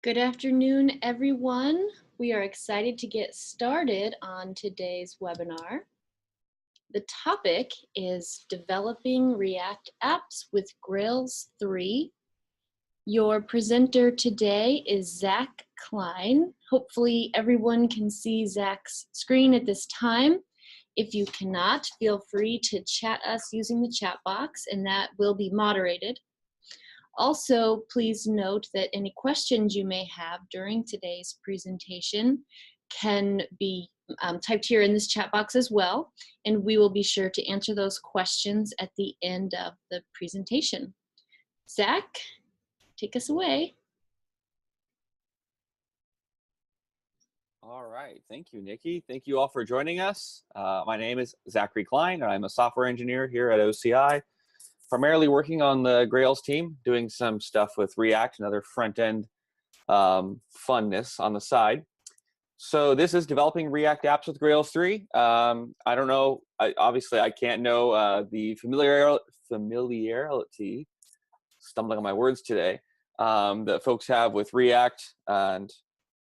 Good afternoon, everyone. We are excited to get started on today's webinar. The topic is developing React apps with Grails 3. Your presenter today is Zach Klein. Hopefully everyone can see Zach's screen at this time. If you cannot, feel free to chat us using the chat box and that will be moderated. Also, please note that any questions you may have during today's presentation can be typed here in this chat box as well, and we will be sure to answer those questions at the end of the presentation. Zach, take us away. All right, thank you, Nikki. Thank you all for joining us. My name is Zachary Klein, and I'm a software engineer here at OCI. Primarily working on the Grails team, doing some stuff with React and other front-end funness on the side. So this is developing React apps with Grails 3. I don't know, obviously I can't know the familiarity, stumbling on my words today, that folks have with React, and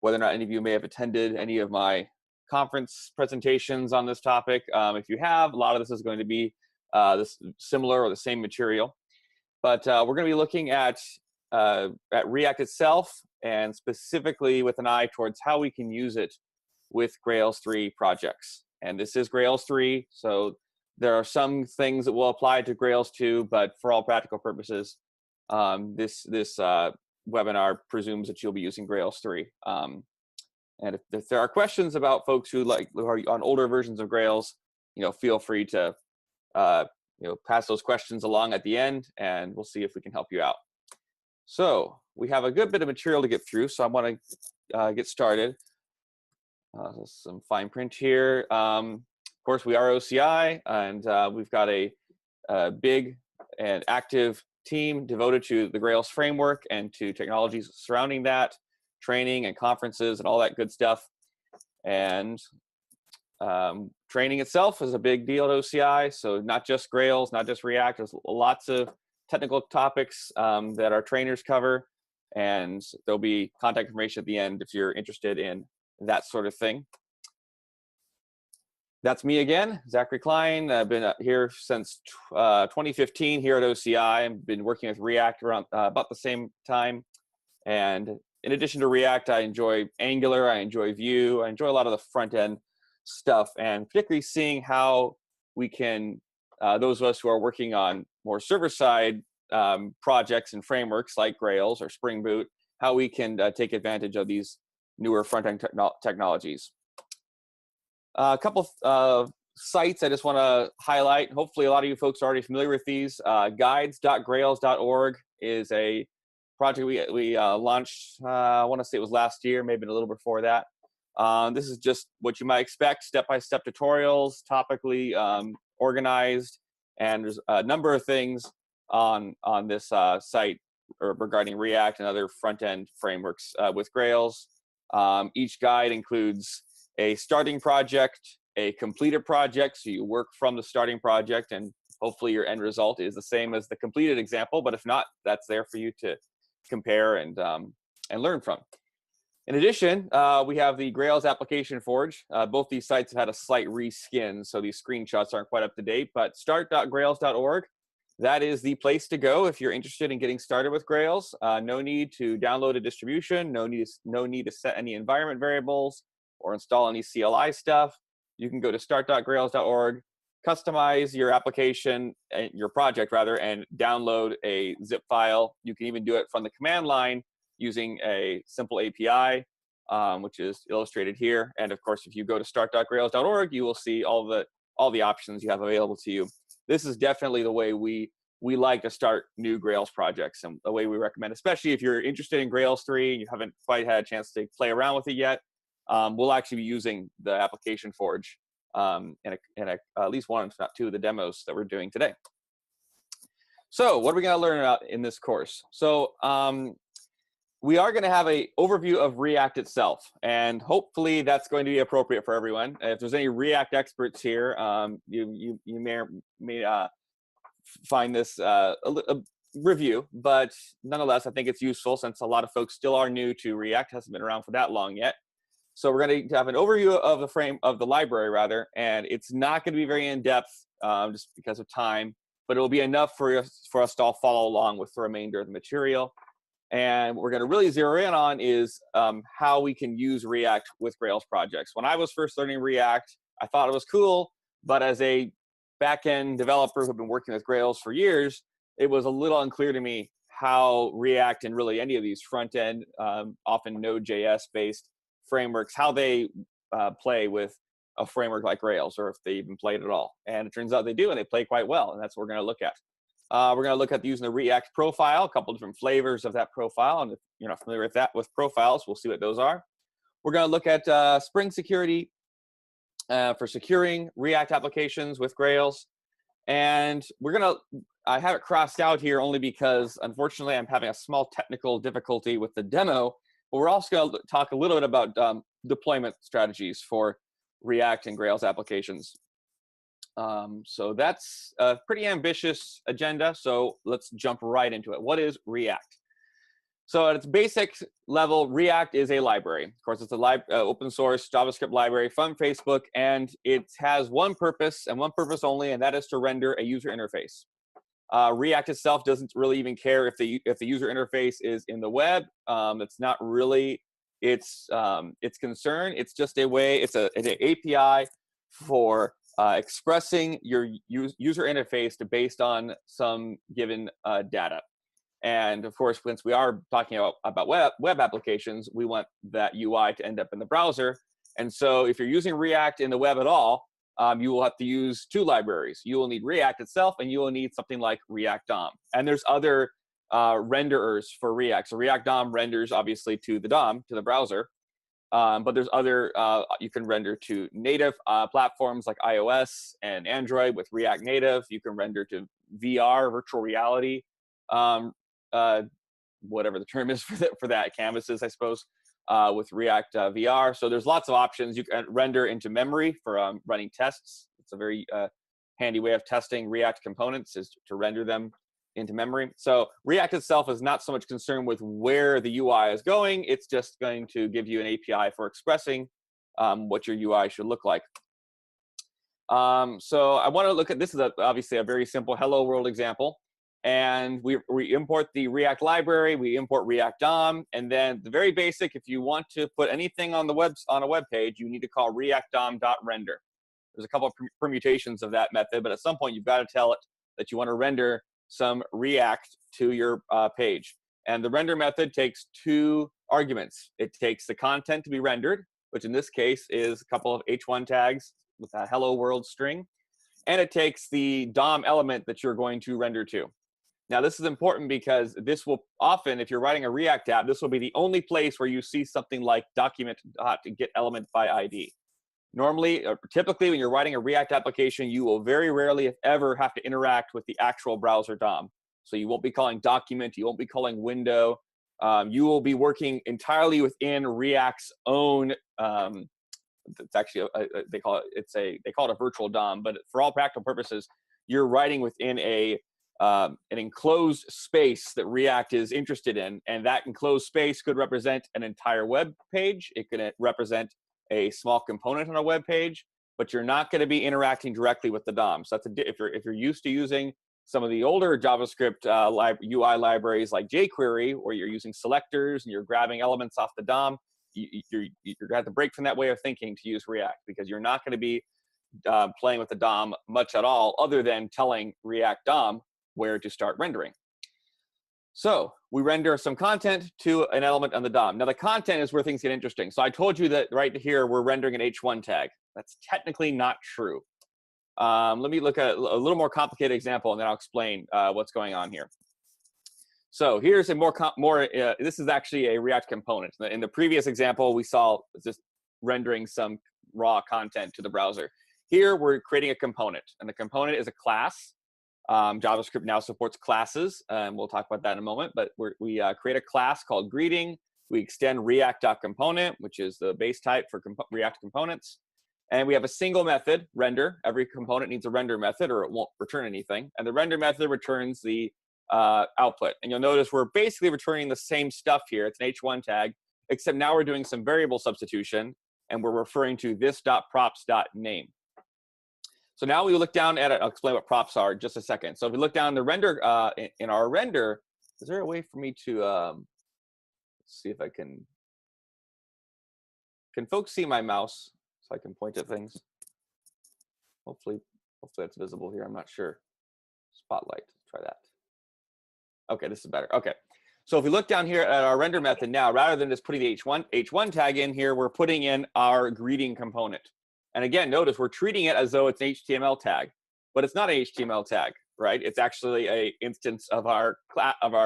whether or not any of you may have attended any of my conference presentations on this topic. If you have, a lot of this is going to be this similar or the same material, but we're going to be looking at React itself, and specifically with an eye towards how we can use it with Grails 3 projects. And this is Grails 3, so there are some things that will apply to Grails 2, but for all practical purposes, this webinar presumes that you'll be using Grails 3. And if there are questions about folks who are on older versions of Grails, feel free to pass those questions along at the end, and we'll see if we can help you out. So we have a good bit of material to get through, so I want to get started. Some fine print here. Of course, we are OCI, and we've got a big and active team devoted to the Grails framework and to technologies surrounding that, training and conferences and all that good stuff. And training itself is a big deal at OCI, so not just Grails, not just React. There's lots of technical topics that our trainers cover, and there'll be contact information at the end if you're interested in that sort of thing. That's me again, Zachary Klein. I've been here since 2015 here at OCI. I've been working with React around about the same time. And in addition to React, I enjoy Angular, I enjoy Vue, I enjoy a lot of the front end stuff, and particularly seeing how we can, those of us who are working on more server-side projects and frameworks like Grails or Spring Boot, how we can take advantage of these newer front-end technologies. A couple sites I just want to highlight. Hopefully a lot of you folks are already familiar with these. Guides.grails.org is a project we launched, I want to say it was last year, maybe a little before that. This is just what you might expect, step-by-step tutorials, topically organized, and there's a number of things on this site regarding React and other front-end frameworks with Grails. Each guide includes a starting project, a completed project, so you work from the starting project, and hopefully your end result is the same as the completed example, but if not, that's there for you to compare and learn from. In addition, we have the Grails application forge. Both these sites have had a slight reskin, so these screenshots aren't quite up to date, but start.grails.org, that is the place to go if you're interested in getting started with Grails. No need to download a distribution, no need to set any environment variables or install any CLI stuff. You can go to start.grails.org, customize your application, your project rather, and download a zip file. You can even do it from the command line using a simple API, which is illustrated here. And of course, if you go to start.grails.org, you will see all the options you have available to you. This is definitely the way we like to start new Grails projects, and the way we recommend, especially if you're interested in Grails 3 and you haven't quite had a chance to play around with it yet. We'll actually be using the application forge in at least one, if not two, of the demos that we're doing today. So what are we going to learn about in this course? So we are going to have an overview of React itself, and hopefully that's going to be appropriate for everyone. If there's any React experts here, you may find this a review, but nonetheless, I think it's useful since a lot of folks still are new to React, hasn't been around for that long yet. So we're going to have an overview of the library rather, and it's not going to be very in depth just because of time, but it'll be enough for us to all follow along with the remainder of the material. And what we're going to really zero in on is how we can use React with Grails projects. When I was first learning React, I thought it was cool, but as a back-end developer who've been working with Grails for years, it was a little unclear to me how React and really any of these front-end, often Node.js-based frameworks, how they play with a framework like Rails, or if they even played at all. And it turns out they do, and they play quite well, and that's what we're going to look at. We're going to look at using the React profile, a couple different flavors of that profile, and if you're not familiar with profiles, we'll see what those are. We're going to look at Spring Security for securing React applications with Grails, and I have it crossed out here only because, unfortunately, I'm having a small technical difficulty with the demo. But we're also going to talk a little bit about deployment strategies for React and Grails applications. So that's a pretty ambitious agenda. So let's jump right into it. What is React? So at its basic level, React is a library. Of course, it's a open source JavaScript library from Facebook, and it has one purpose and one purpose only, and that is to render a user interface. React itself doesn't really even care if the user interface is in the web. It's not really its concern. It's just a way. It's an API for expressing your user interface based on some given data. And of course, since we are talking about web applications, we want that UI to end up in the browser. And so if you're using React in the web at all, you will have to use two libraries. You will need React itself, and you will need something like React DOM. And there's other renderers for React. So React DOM renders, obviously, to the DOM, to the browser. But there's other, you can render to native platforms like iOS and Android with React Native. You can render to VR, virtual reality, whatever the term is for that, canvases, I suppose. With React VR. So there's lots of options. You can render into memory for running tests. It's a very handy way of testing React components, is to render them into memory. So React itself is not so much concerned with where the UI is going. It's just going to give you an API for expressing what your UI should look like. So I want to look at, this is obviously a very simple hello world example. And we import the React library, we import React DOM, and then the very basic, if you want to put anything on a web page, you need to call React DOM.render. There's a couple of permutations of that method, but at some point you've got to tell it that you want to render some React to your page. And the render method takes two arguments. It takes the content to be rendered, which in this case is a couple of h1 tags with a hello world string, and it takes the DOM element that you're going to render to. Now, this is important because this will often, if you're writing a React app, this will be the only place where you see something like document.getElementById. Normally, typically, when you're writing a React application, you will very rarely, if ever, have to interact with the actual browser DOM. So you won't be calling document, you won't be calling window. You will be working entirely within React's own. It's actually they call it a virtual DOM, but for all practical purposes, you're writing within an enclosed space that React is interested in, and that enclosed space could represent an entire web page. It could represent a small component on a web page, but you're not going to be interacting directly with the DOM. So that's if you're used to using some of the older JavaScript UI libraries like jQuery, where you're using selectors and you're grabbing elements off the DOM, you're going to have to break from that way of thinking to use React, because you're not going to be playing with the DOM much at all, other than telling React DOM where to start rendering. So we render some content to an element on the DOM. Now the content is where things get interesting. So I told you that right here we're rendering an h1 tag. That's technically not true. Let me look at a little more complicated example, and then I'll explain what's going on here. So here's a this is actually a React component. In the previous example, we saw just rendering some raw content to the browser. Here we're creating a component, and the component is a class. JavaScript now supports classes, and we'll talk about that in a moment, but we create a class called greeting. We extend React.component, which is the base type for React components. And we have a single method, render. Every component needs a render method, or it won't return anything. And the render method returns the output. And you'll notice we're basically returning the same stuff here. It's an H1 tag, except now we're doing some variable substitution, and we're referring to this.props.name. So now we look down at it. I'll explain what props are in just a second. So if we look down the render, in our render, is there a way for me to see if I can folks see my mouse so I can point at things? Hopefully that's visible here. I'm not sure. Spotlight, try that. Okay, this is better. Okay. So if we look down here at our render method now, rather than just putting the H1 tag in here, we're putting in our greeting component. And again, notice we're treating it as though it's an HTML tag, but it's not an HTML tag, right? It's actually a instance of our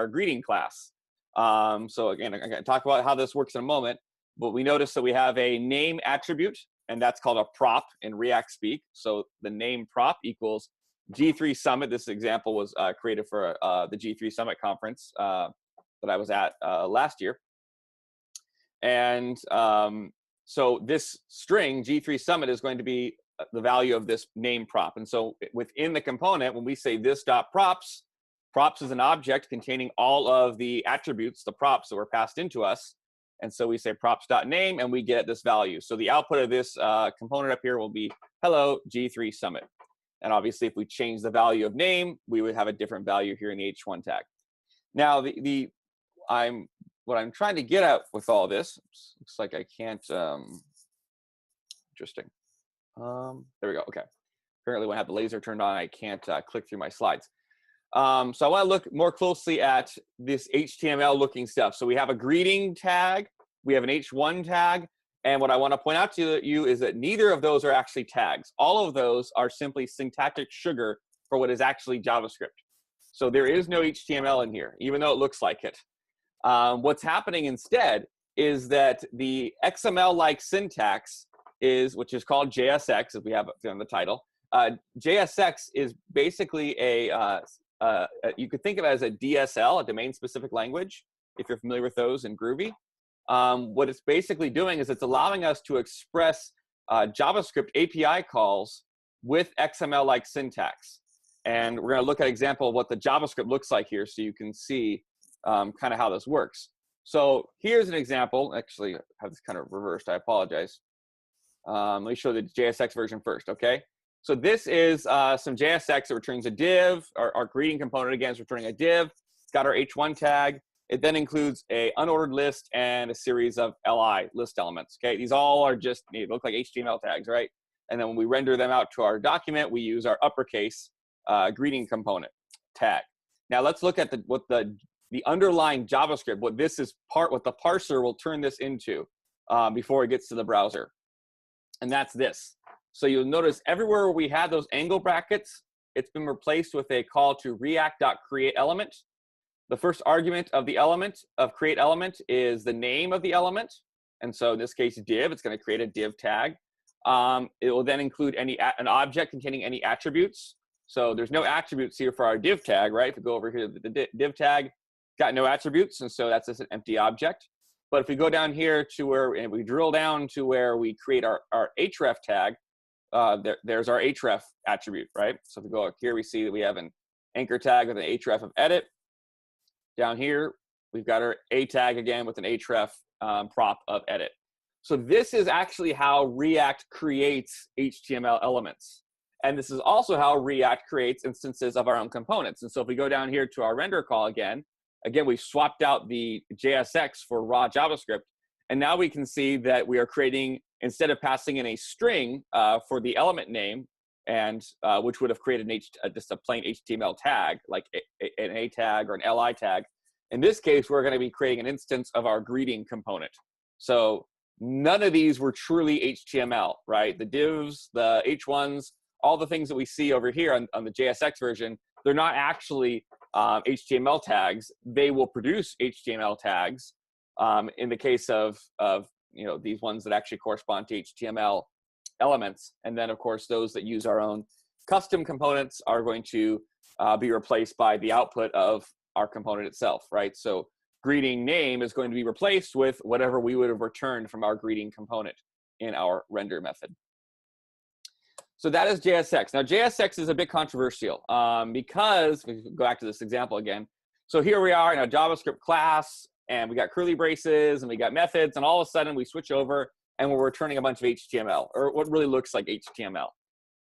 greeting class. So again, I'm going to talk about how this works in a moment, but we notice that we have a name attribute, and that's called a prop in React speak. So the name prop equals G3 Summit. This example was created for the G3 Summit conference that I was at last year. And so this string, G3 Summit, is going to be the value of this name prop. And so within the component, when we say this.props, props is an object containing all of the attributes, the props that were passed into us. And so we say props.name, and we get this value. So the output of this component up here will be hello, G3 Summit. And obviously, if we change the value of name, we would have a different value here in the H1 tag. Now, what I'm trying to get at with all this, looks like I can't, interesting. There we go, okay. Apparently when I have the laser turned on, I can't click through my slides. So I wanna look more closely at this HTML looking stuff. So we have a greeting tag, we have an H1 tag, and what I wanna point out to you is that neither of those are actually tags. All of those are simply syntactic sugar for what is actually JavaScript. So there is no HTML in here, even though it looks like it. What's happening instead is that the XML-like syntax which is called JSX, as we have on the title. JSX is basically you could think of it as a DSL, a domain-specific language, if you're familiar with those in Groovy. What it's basically doing is it's allowing us to express JavaScript API calls with XML-like syntax. And we're going to look at an example of what the JavaScript looks like here so you can see kind of how this works. So here's an example. Actually, I have this kind of reversed. I apologize. Let me show the JSX version first, okay? So this is some JSX that returns a div. Our greeting component, again, is returning a div. It's got our H1 tag. It then includes a unordered list and a series of li list elements, okay? These all are just, they look like HTML tags, right? And then when we render them out to our document, we use our uppercase greeting component tag. Now let's look at what the underlying JavaScript, what the parser will turn this into before it gets to the browser. And that's this. So you'll notice everywhere where we had those angle brackets, it's been replaced with a call to react.createElement. The first argument of the element of createElement is the name of the element. And so in this case, div, it's going to create a div tag. It will then include an object containing any attributes. So there's no attributes here for our div tag, right? If we go over here, the div tag got no attributes, and so that's just an empty object. But if we go down here to and we drill down to where we create our href tag, there's our href attribute, right? So if we go up here, we see that we have an anchor tag with an href of edit. Down here, we've got our a tag again with an href prop of edit. So this is actually how React creates HTML elements. And this is also how React creates instances of our own components. And so if we go down here to our render call again, we've swapped out the JSX for raw JavaScript. And now we can see that we are creating, instead of passing in a string for the element name, and which would have created just a plain HTML tag, like an A tag or an LI tag. In this case, we're going to be creating an instance of our greeting component. So none of these were truly HTML, right? The divs, the H1s, all the things that we see over here on the JSX version, they're not actually HTML tags. They will produce HTML tags in the case of these ones that actually correspond to HTML elements. And then, of course, those that use our own custom components are going to be replaced by the output of our component itself, right? So greeting name is going to be replaced with whatever we would have returned from our greeting component in our render method. So that is JSX. Now, JSX is a bit controversial because, if we go back to this example again. So here we are in a JavaScript class, and we got curly braces, and we got methods, and all of a sudden we switch over, and we're returning a bunch of HTML, or what really looks like HTML.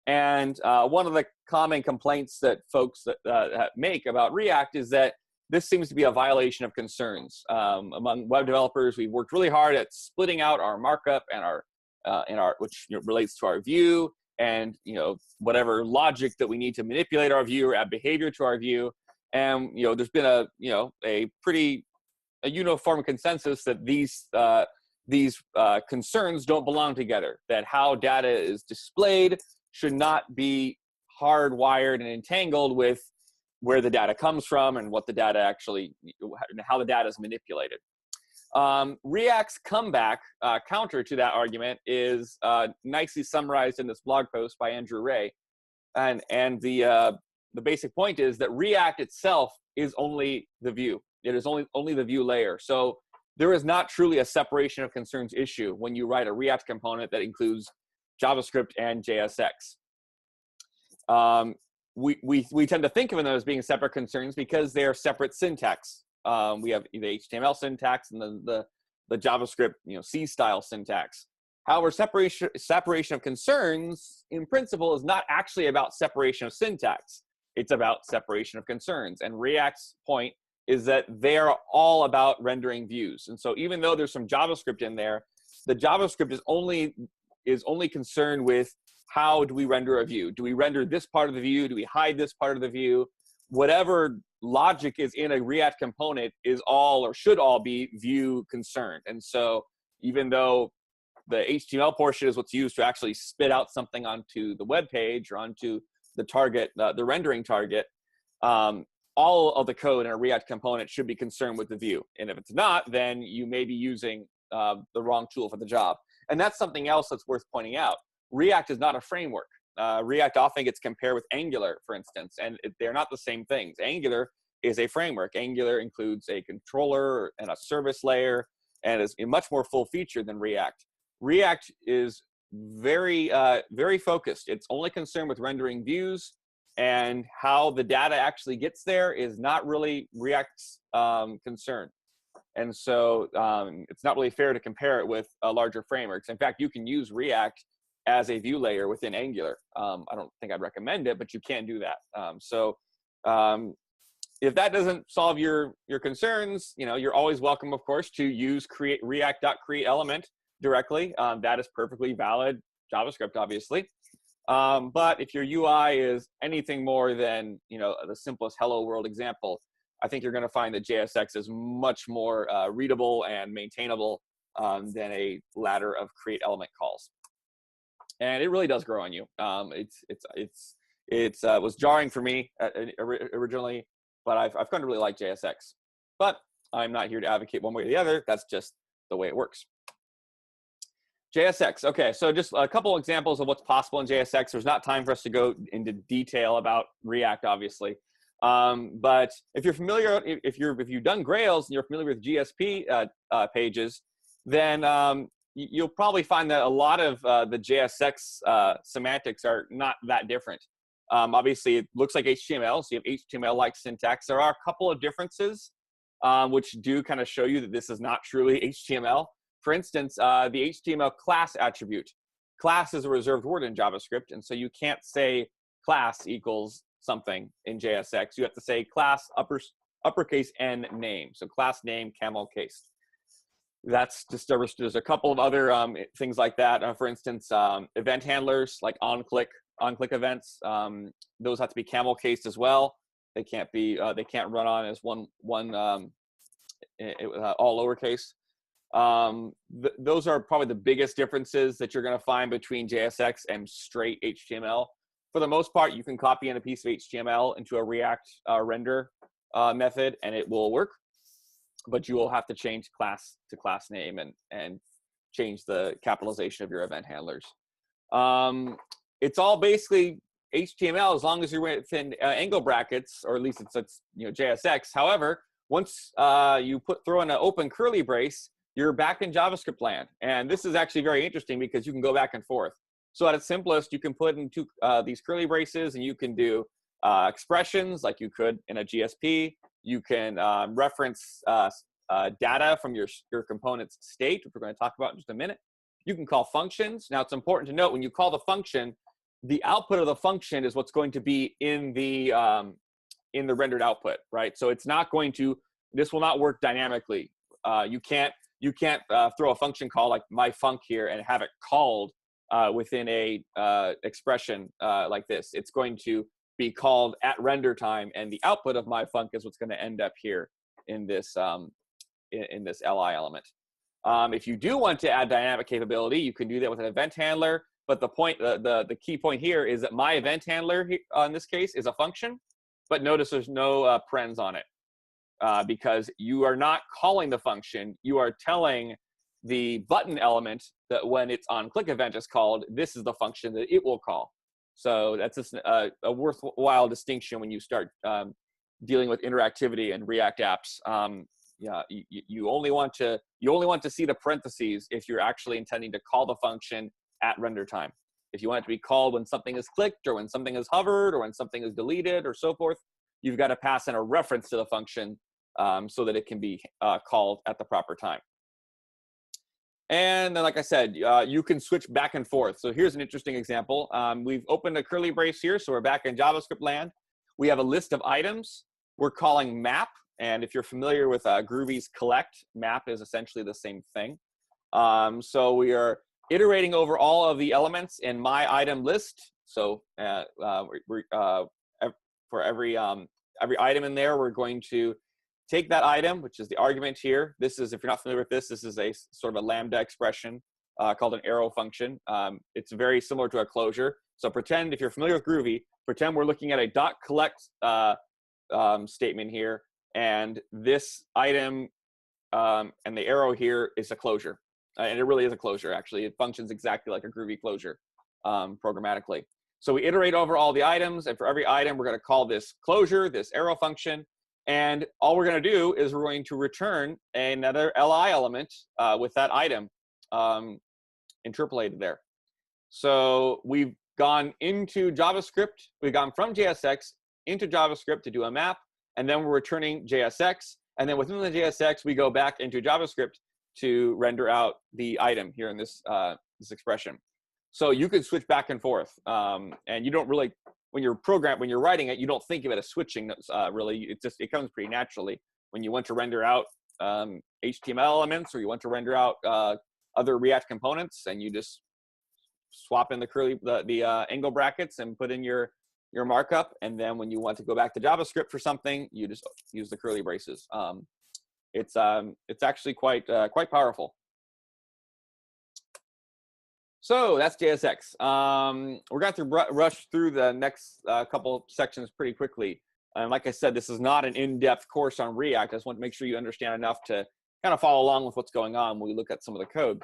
And one of the common complaints that folks make about React is that this seems to be a violation of concerns. Among web developers, we've worked really hard at splitting out our markup and our which relates to our view, and whatever logic that we need to manipulate our view or add behavior to our view. And there's been a pretty uniform consensus that these concerns don't belong together. That how data is displayed should not be hardwired and entangled with where the data comes from and what the data actually, how the data is manipulated. React's comeback counter to that argument is nicely summarized in this blog post by Andrew Ray, and the basic point is that React itself is only the view. It is only the view layer. So there is not truly a separation of concerns issue when you write a React component that includes JavaScript and JSX. We tend to think of them as being separate concerns because they are separate syntax. We have the HTML syntax and the JavaScript C style syntax. However, separation of concerns in principle is not actually about separation of syntax. It's about separation of concerns. And React's point is that they are all about rendering views. And so even though there's some JavaScript in there, the JavaScript is only concerned with how do we render a view? Do we render this part of the view? Do we hide this part of the view? Whatever logic is in a React component is all or should all be view concerned. And so even though the HTML portion is what's used to actually spit out something onto the web page or onto the target, the rendering target, all of the code in a React component should be concerned with the view. And if it's not, then you may be using the wrong tool for the job. And that's something else that's worth pointing out. React is not a framework. React often gets compared with Angular, for instance, and they're not the same things. Angular is a framework. Angular includes a controller and a service layer and is much more full-featured than React. React is very focused. It's only concerned with rendering views, and how the data actually gets there is not really React's concern. And so it's not really fair to compare it with larger frameworks. In fact, you can use React as a view layer within Angular. I don't think I'd recommend it, but you can do that. If that doesn't solve your concerns, you're always welcome, of course, to use react.createElement directly. That is perfectly valid JavaScript, obviously. But if your UI is anything more than the simplest hello world example, I think you're going to find that JSX is much more readable and maintainable than a ladder of create element calls. And it really does grow on you. It was jarring for me originally, but I've come to really like JSX. But I'm not here to advocate one way or the other. That's just the way it works. JSX. Okay, so just a couple examples of what's possible in JSX. There's not time for us to go into detail about React, obviously. But if you're familiar, if you've done Grails and you're familiar with GSP pages, then you'll probably find that a lot of the JSX semantics are not that different. Obviously, it looks like HTML, so you have HTML-like syntax. There are a couple of differences which do kind of show you that this is not truly HTML. For instance, the HTML class attribute. Class is a reserved word in JavaScript, and so you can't say class equals something in JSX. You have to say class uppercase N name. So class name camel case. That's just there's a couple of other things like that. For instance, event handlers like on-click events. Those have to be camel cased as well. They can't be they can't run on as one all lowercase. Those are probably the biggest differences that you're going to find between JSX and straight HTML. For the most part, you can copy in a piece of HTML into a React render method, and it will work. But you will have to change class to class name and change the capitalization of your event handlers. It's all basically HTML as long as you're within angle brackets, or at least it's JSX. However, once you throw in an open curly brace, you're back in JavaScript land. And this is actually very interesting because you can go back and forth. So at its simplest, you can put into these curly braces, and you can do expressions like you could in a GSP. You can reference data from your component's state, which we're going to talk about in just a minute. You can call functions. Now, it's important to note when you call the function, the output of the function is what's going to be in the rendered output, right? So it's not going to. This will not work dynamically. You can't throw a function call like myfunc here and have it called within a expression like this. It's going to be called at render time, and the output of myfunc is what's going to end up here in this in this li element. If you do want to add dynamic capability, you can do that with an event handler. But the point, the key point here is that my event handler in this case is a function, but notice there's no parens on it because you are not calling the function. You are telling the button element that when its onClick event is called, this is the function that it will call. So that's just a worthwhile distinction when you start dealing with interactivity and React apps. Yeah, you only want to see the parentheses if you're actually intending to call the function at render time. If you want it to be called when something is clicked, or when something is hovered, or when something is deleted, or so forth, you've got to pass in a reference to the function so that it can be called at the proper time. And then, like I said, you can switch back and forth. So here's an interesting example. We've opened a curly brace here, so we're back in JavaScript land. We have a list of items we're calling map. And if you're familiar with Groovy's collect, map is essentially the same thing. So we are iterating over all of the elements in my item list. So for every item in there, we're going to take that item, which is the argument here. This is, if you're not familiar with this is a sort of a lambda expression called an arrow function. It's very similar to a closure. So pretend, if you're familiar with Groovy, pretend we're looking at a .collect statement here, and this item and the arrow here is a closure. And it really is a closure, actually. It functions exactly like a Groovy closure programmatically. So we iterate over all the items, and for every item, we're going to call this closure, this arrow function. And all we're going to do is we're going to return another li element with that item interpolated there. So we've gone into JavaScript. We've gone from JSX into JavaScript to do a map, and then we're returning JSX. And then within the JSX, we go back into JavaScript to render out the item here in this this expression. So you can switch back and forth, and you don't really, when you're writing it, you don't think of it as switching. Really, it comes pretty naturally when you want to render out HTML elements, or you want to render out other React components, and you just swap in the angle brackets and put in your markup. And then when you want to go back to JavaScript for something, you just use the curly braces. It's actually quite powerful. So that's JSX. We're going to rush through the next couple sections pretty quickly. And like I said, this is not an in-depth course on React. I just want to make sure you understand enough to kind of follow along with what's going on when we look at some of the code.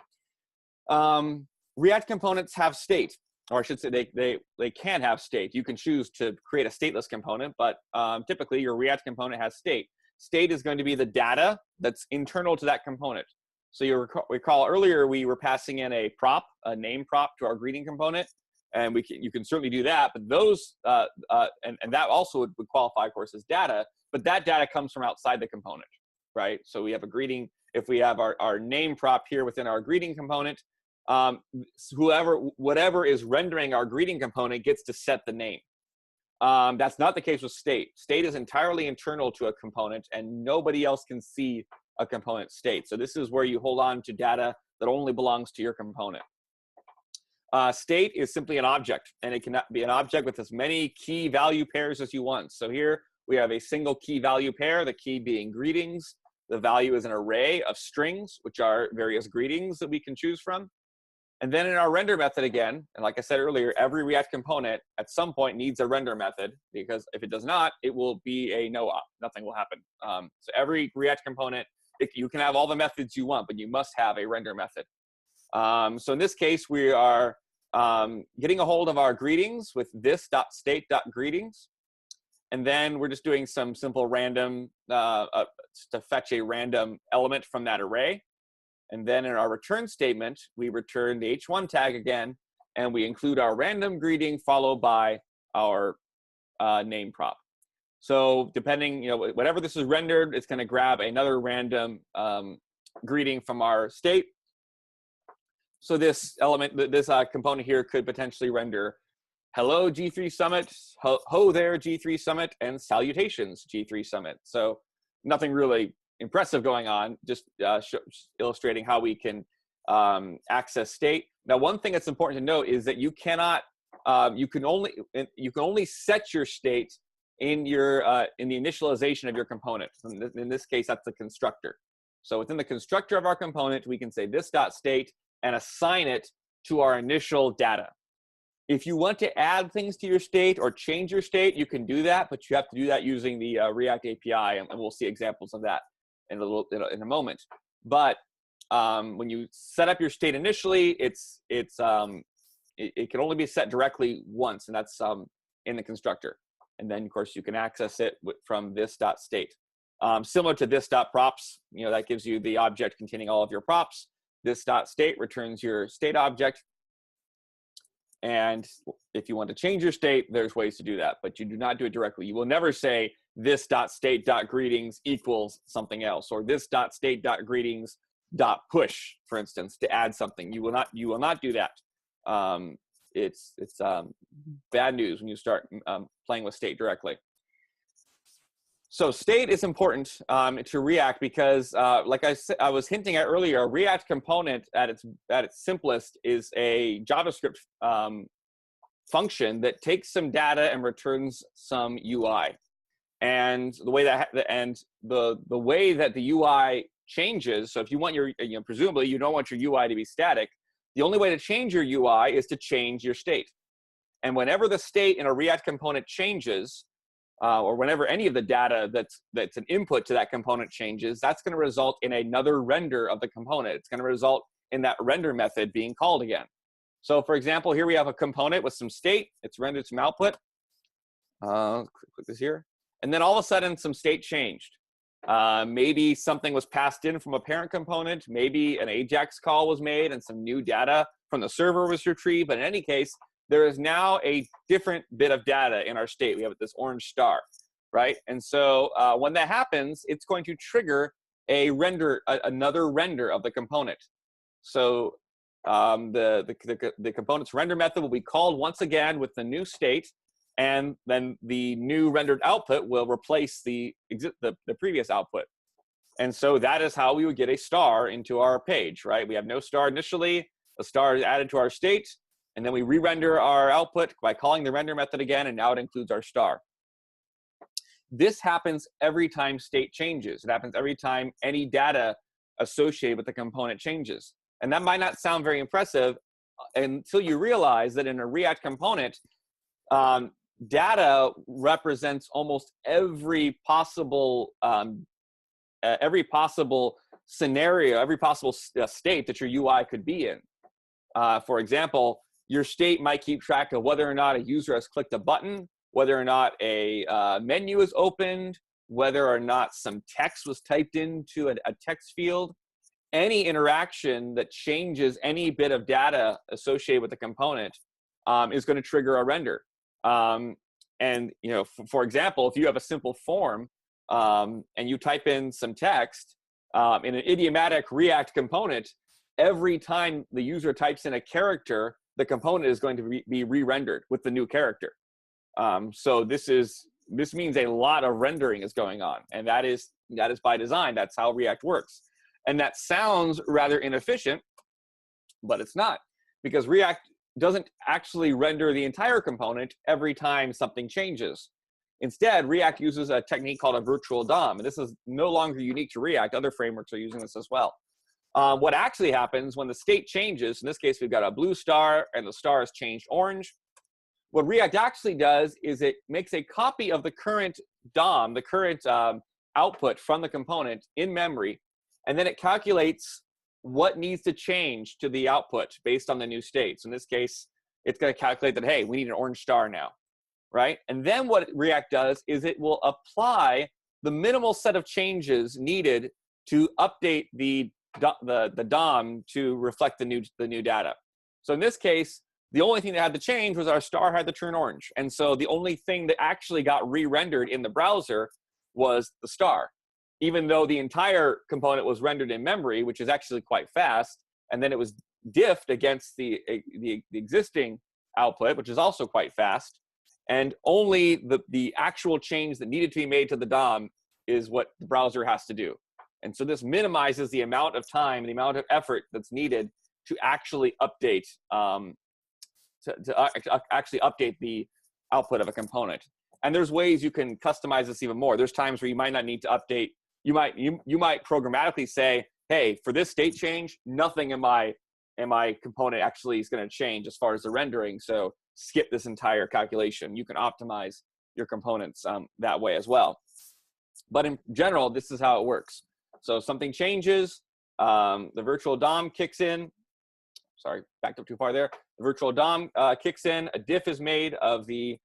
React components have state, or I should say they can have state. You can choose to create a stateless component, but typically your React component has state. State is going to be the data that's internal to that component. So you recall earlier we were passing in a prop, a name prop to our greeting component, and you can certainly do that. But those and that also would qualify, of course, as data. But that data comes from outside the component, right? So we have a greeting. If we have our name prop here within our greeting component, whatever is rendering our greeting component gets to set the name. That's not the case with state. State is entirely internal to a component, and nobody else can see a component state. So this is where you hold on to data that only belongs to your component. State is simply an object, and it cannot be an object with as many key value pairs as you want. So here we have a single key value pair, the key being greetings. The value is an array of strings, which are various greetings that we can choose from. And then in our render method again, and like I said earlier, every React component at some point needs a render method, because if it does not, it will be a no-op. Nothing will happen. So every React component, you can have all the methods you want, but you must have a render method. So in this case, we are getting a hold of our greetings with this.state.greetings. And then we're just doing some simple random to fetch a random element from that array. And then in our return statement, we return the h1 tag again, and we include our random greeting followed by our name prop. So depending, whatever this is rendered, it's going to grab another random greeting from our state. So this element, this component here could potentially render hello G3 Summit, ho there G3 Summit, and salutations G3 Summit. So nothing really impressive going on, just illustrating how we can access state. Now, one thing that's important to note is that you cannot, you can only set your state in the initialization of your component. In this case, that's the constructor. So within the constructor of our component, we can say this.state and assign it to our initial data. If you want to add things to your state or change your state, you can do that, but you have to do that using the React API, and we'll see examples of that in a moment. But when you set up your state initially, it can only be set directly once, and that's in the constructor. And then, of course, you can access it from this.state. Similar to this.props, that gives you the object containing all of your props. This.state returns your state object. And if you want to change your state, there's ways to do that, but you do not do it directly. You will never say this.state.greetings equals something else, or this.state.greetings.push, for instance, to add something. You will not do that. It's bad news when you start playing with state directly. So state is important to React because, like I was hinting at earlier, a React component at its simplest is a JavaScript function that takes some data and returns some UI. And the way that the way that the UI changes. So if you want your, presumably you don't want your UI to be static. The only way to change your UI is to change your state. And whenever the state in a React component changes, or whenever any of the data that's an input to that component changes, that's going to result in another render of the component. It's going to result in that render method being called again. So for example, here we have a component with some state. It's rendered some output. Click this here. And then all of a sudden, some state changed. Maybe something was passed in from a parent component. Maybe an AJAX call was made and some new data from the server was retrieved. But in any case, there is now a different bit of data in our state. We have this orange star, right? And so when that happens, it's going to trigger another render of the component. So the component's render method will be called once again with the new state, and then the new rendered output will replace the previous output. And so that is how we would get a star into our page, right? We have no star initially. A star is added to our state. And then we re-render our output by calling the render method again, and now it includes our star. This happens every time state changes. It happens every time any data associated with the component changes. And that might not sound very impressive until you realize that in a React component, data represents almost every possible scenario, every possible state that your UI could be in. For example, your state might keep track of whether or not a user has clicked a button, whether or not a menu is opened, whether or not some text was typed into a text field. Any interaction that changes any bit of data associated with the component is going to trigger a render. And for example, if you have a simple form and you type in some text in an idiomatic React component, every time the user types in a character, the component is going to be re-rendered with the new character. So this means a lot of rendering is going on, and that is by design. That's how React works. And that sounds rather inefficient, but it's not, because React doesn't actually render the entire component every time something changes. Instead, React uses a technique called a virtual DOM, and this is no longer unique to React. Other frameworks are using this as well. What actually happens when the state changes, in this case, we've got a blue star and the star has changed orange. What React actually does is it makes a copy of the current DOM, the current output from the component in memory, and then it calculates what needs to change to the output based on the new state. So in this case, it's going to calculate that, hey, we need an orange star now, right? And then what React does is it will apply the minimal set of changes needed to update the DOM to reflect the new data. So in this case, The only thing that had to change was our star had to turn orange. And so the only thing that actually got re-rendered in the browser was the star, even though the entire component was rendered in memory, which is actually quite fast. And then it was diffed against the existing output, which is also quite fast. And only the actual change that needed to be made to the DOM is what the browser has to do. And so this minimizes the amount of time, the amount of effort that's needed to actually update actually update the output of a component. And there's ways you can customize this even more. There's times where you might not need to update. You might programmatically say, hey, for this state change, nothing in my component actually is going to change as far as the rendering. So skip this entire calculation. You can optimize your components that way as well. But in general, this is how it works. So something changes, the virtual DOM kicks in. Sorry, backed up too far there. The virtual DOM kicks in. A diff is made of the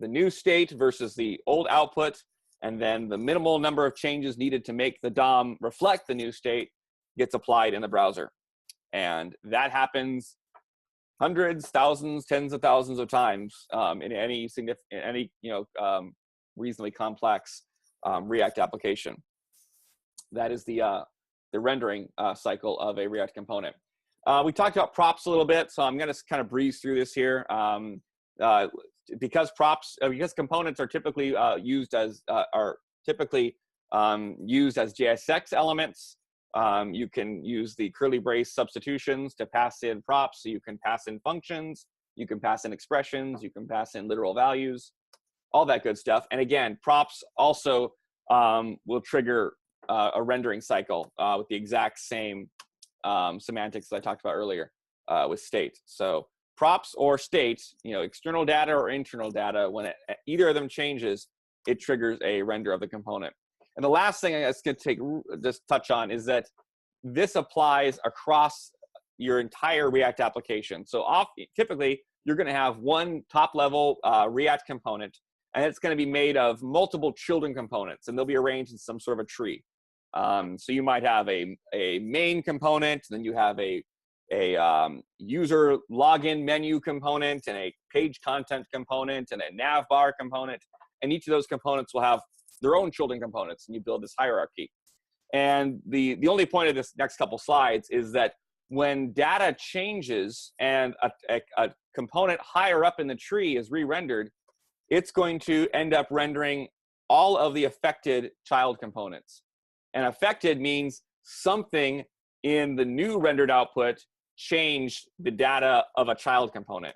new state versus the old output, and then the minimal number of changes needed to make the DOM reflect the new state gets applied in the browser. And that happens hundreds, thousands, tens of thousands of times in any reasonably complex React application. That is the rendering cycle of a React component. We talked about props a little bit, so I'm going to kind of breeze through this here. Because components are typically used as JSX elements. You can use the curly brace substitutions to pass in props. So you can pass in functions, you can pass in expressions, you can pass in literal values, all that good stuff. And again, props also will trigger a rendering cycle with the exact same semantics that I talked about earlier with state. So props or state, external data or internal data, when either of them changes, it triggers a render of the component. And the last thing I was going to just touch on is that this applies across your entire React application. So typically, you're going to have one top-level React component, and it's going to be made of multiple children components, and they'll be arranged in some sort of a tree. So you might have a main component, then you have a user login menu component, and a page content component, and a nav bar component. And each of those components will have their own children components, and you build this hierarchy. And the only point of this next couple slides is that when data changes and a component higher up in the tree is re-rendered, it's going to end up rendering all of the affected child components. And affected means something in the new rendered output changed the data of a child component.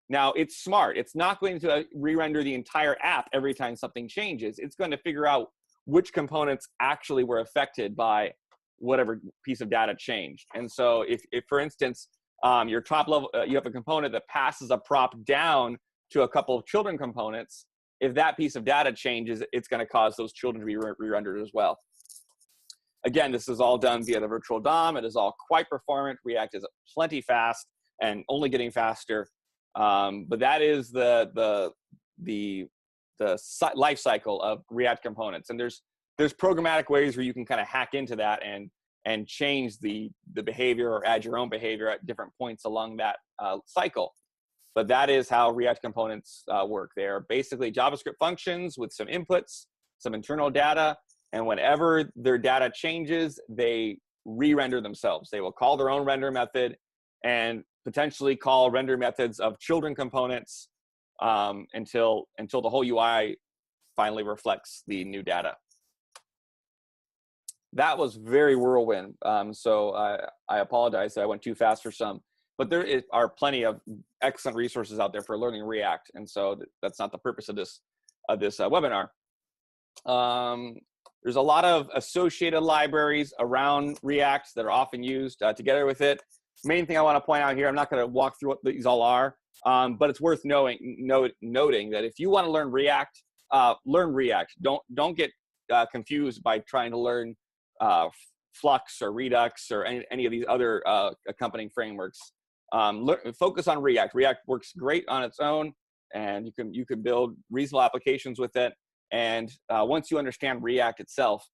Now, it's smart. It's not going to re-render the entire app every time something changes. It's going to figure out which components actually were affected by whatever piece of data changed. And so if for instance, your top level, you have a component that passes a prop down to a couple of children components, if that piece of data changes, it's going to cause those children to be re-rendered as well. Again, this is all done via the virtual DOM. It is all quite performant. React is plenty fast and only getting faster. But that is the life cycle of React components. And there's programmatic ways where you can kind of hack into that and change the behavior or add your own behavior at different points along that cycle. But that is how React components work. They are basically JavaScript functions with some inputs, some internal data, and whenever their data changes, they re-render themselves. They will call their own render method and potentially call render methods of children components until the whole UI finally reflects the new data. That was very whirlwind, so I apologize that I went too fast for some. But there are plenty of excellent resources out there for learning React, and so that's not the purpose of this webinar. There's a lot of associated libraries around React that are often used together with it. Main thing I want to point out here, I'm not going to walk through what these all are, but it's worth noting that if you want to learn React, learn React. Don't get confused by trying to learn Flux or Redux or any of these other accompanying frameworks. Focus on React. React works great on its own, and you can build reasonable applications with it. And once you understand React itself,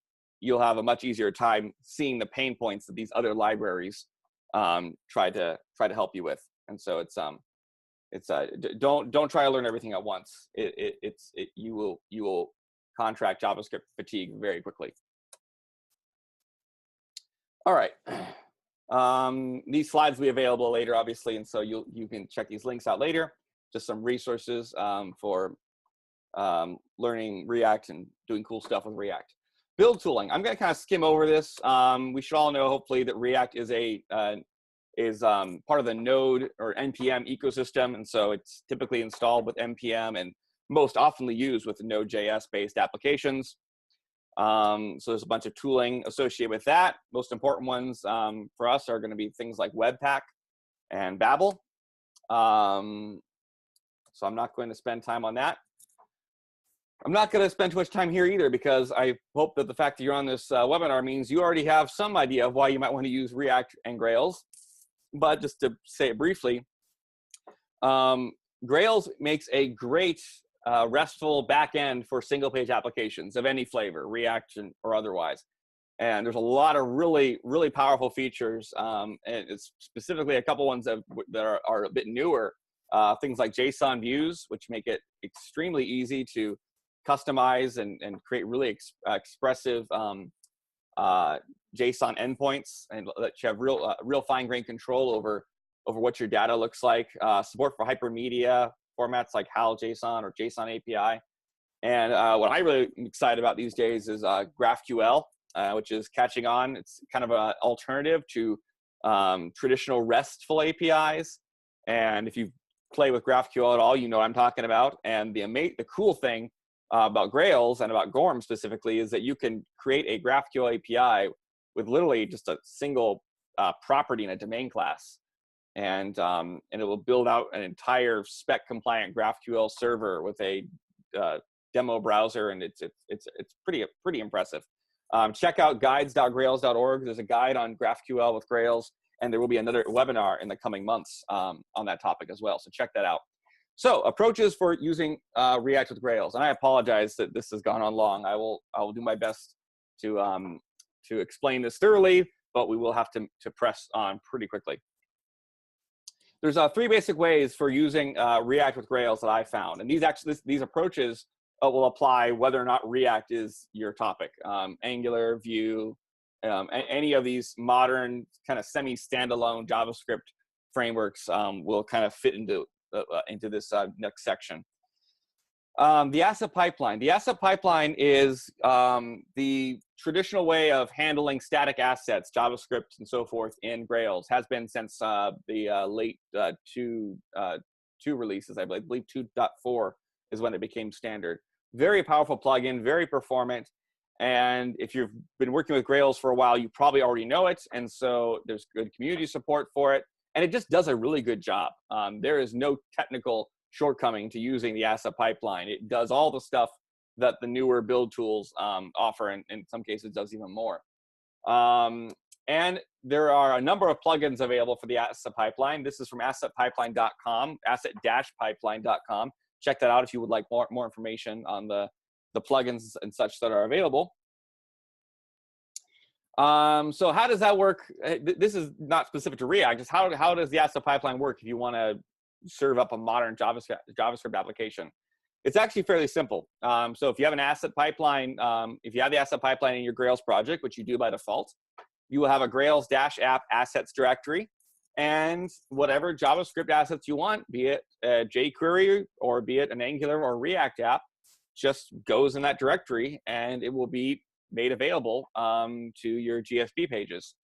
you'll have a much easier time seeing the pain points that these other libraries try to help you with. And so don't try to learn everything at once. You will contract JavaScript fatigue very quickly. All right. These slides will be available later, obviously, and so you can check these links out later. Just some resources for learning React and doing cool stuff with React. Build tooling. I'm going to kind of skim over this. We should all know, hopefully, that React is part of the Node or NPM ecosystem, and so it's typically installed with NPM and most oftenly used with Node.js-based applications. So there's a bunch of tooling associated with that. Most important ones for us are going to be things like Webpack and Babel. So I'm not going to spend time on that. I'm not going to spend too much time here either, because I hope that the fact that you're on this webinar means you already have some idea of why you might want to use React and Grails. But just to say it briefly, Grails makes a great RESTful backend for single-page applications of any flavor, React or otherwise. And there's a lot of really, really powerful features, and it's specifically a couple ones that are a bit newer. Things like JSON views, which make it extremely easy to customize and create really expressive JSON endpoints, and let you have real fine-grained control over what your data looks like. Support for hypermedia formats like HAL JSON or JSON API. And what I really am excited about these days is GraphQL, which is catching on. It's kind of an alternative to traditional RESTful APIs. And if you play with GraphQL at all, you know what I'm talking about. And the cool thing about Grails and about Gorm specifically is that you can create a GraphQL API with literally just a single property in a domain class. And it will build out an entire spec-compliant GraphQL server with a demo browser, and it's pretty impressive. Check out guides.grails.org. There's a guide on GraphQL with Grails, and there will be another webinar in the coming months on that topic as well. So check that out. So approaches for using React with Grails, and I apologize that this has gone on long. I will do my best to explain this thoroughly, but we will have to press on pretty quickly. There's 3 basic ways for using React with Grails that I found, and these approaches will apply whether or not React is your topic. Angular, Vue, any of these modern kind of semi-standalone JavaScript frameworks will kind of fit into this next section. The asset pipeline. The asset pipeline is the traditional way of handling static assets, JavaScript and so forth in Grails. Has been since the late 2 releases, I believe 2.4 is when it became standard. Very powerful plugin, very performant. And if you've been working with Grails for a while, you probably already know it. And so there's good community support for it. And it just does a really good job. There is no technical shortcoming to using the asset pipeline. It does all the stuff that the newer build tools offer, and in some cases does even more. And there are a number of plugins available for the asset pipeline. This is from assetpipeline.com, asset-pipeline.com. Check that out if you would like more information on the plugins and such that are available. So how does that work? This is not specific to React. Just how does the asset pipeline work if you want to serve up a modern JavaScript application? It's actually fairly simple. So if you have an asset pipeline, if you have the asset pipeline in your Grails project, which you do by default, you will have a Grails-app assets directory, and whatever JavaScript assets you want, be it a jQuery or be it an Angular or React app, just goes in that directory, and it will be made available to your GSP pages.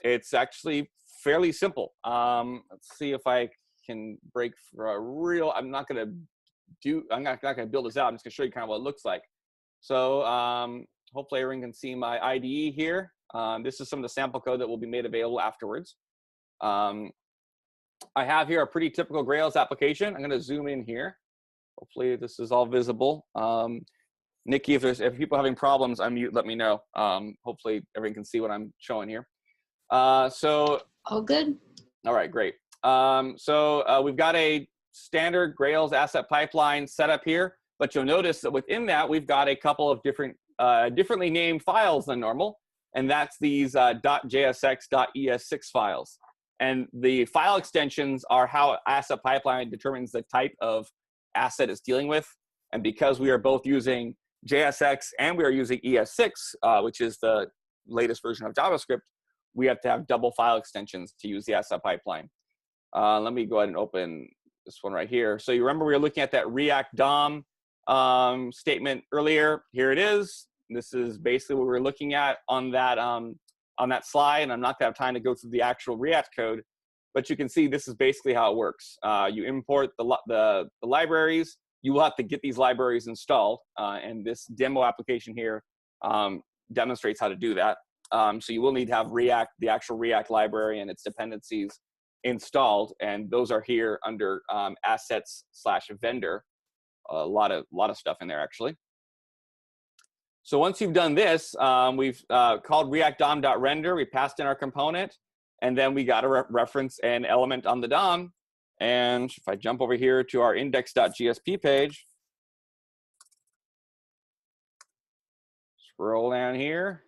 It's actually fairly simple. Let's see if I can break for a real. I'm not gonna build this out. I'm just gonna show you kind of what it looks like. So hopefully everyone can see my IDE here. This is some of the sample code that will be made available afterwards. I have here a pretty typical Grails application. I'm gonna zoom in here. Hopefully this is all visible. Nikki, if people are having problems, unmute, let me know. Hopefully everyone can see what I'm showing here. So All good. All right, great. So we've got a standard Grails asset pipeline set up here, but you'll notice that within that, we've got a couple of different, differently named files than normal. and that's these .jsx, .es6 files. And the file extensions are how Asset Pipeline determines the type of asset it's dealing with. And because we are both using JSX and we are using ES6, which is the latest version of JavaScript, we have to have double file extensions to use the Asset Pipeline. Let me go ahead and open this one right here. So you remember we were looking at that React DOM statement earlier. Here it is. This is basically what we were looking at on that slide, and I'm not going to have time to go through the actual React code, but you can see this is basically how it works. You import the libraries. You will have to get these libraries installed, and this demo application here demonstrates how to do that. So you will need to have React, the actual React library and its dependencies installed, and those are here under assets/vendor. A lot of stuff in there actually. So once you've done this, we've called React DOM.render. We passed in our component, and then we got to reference an element on the DOM. And if I jump over here to our index.jsp page, scroll down here,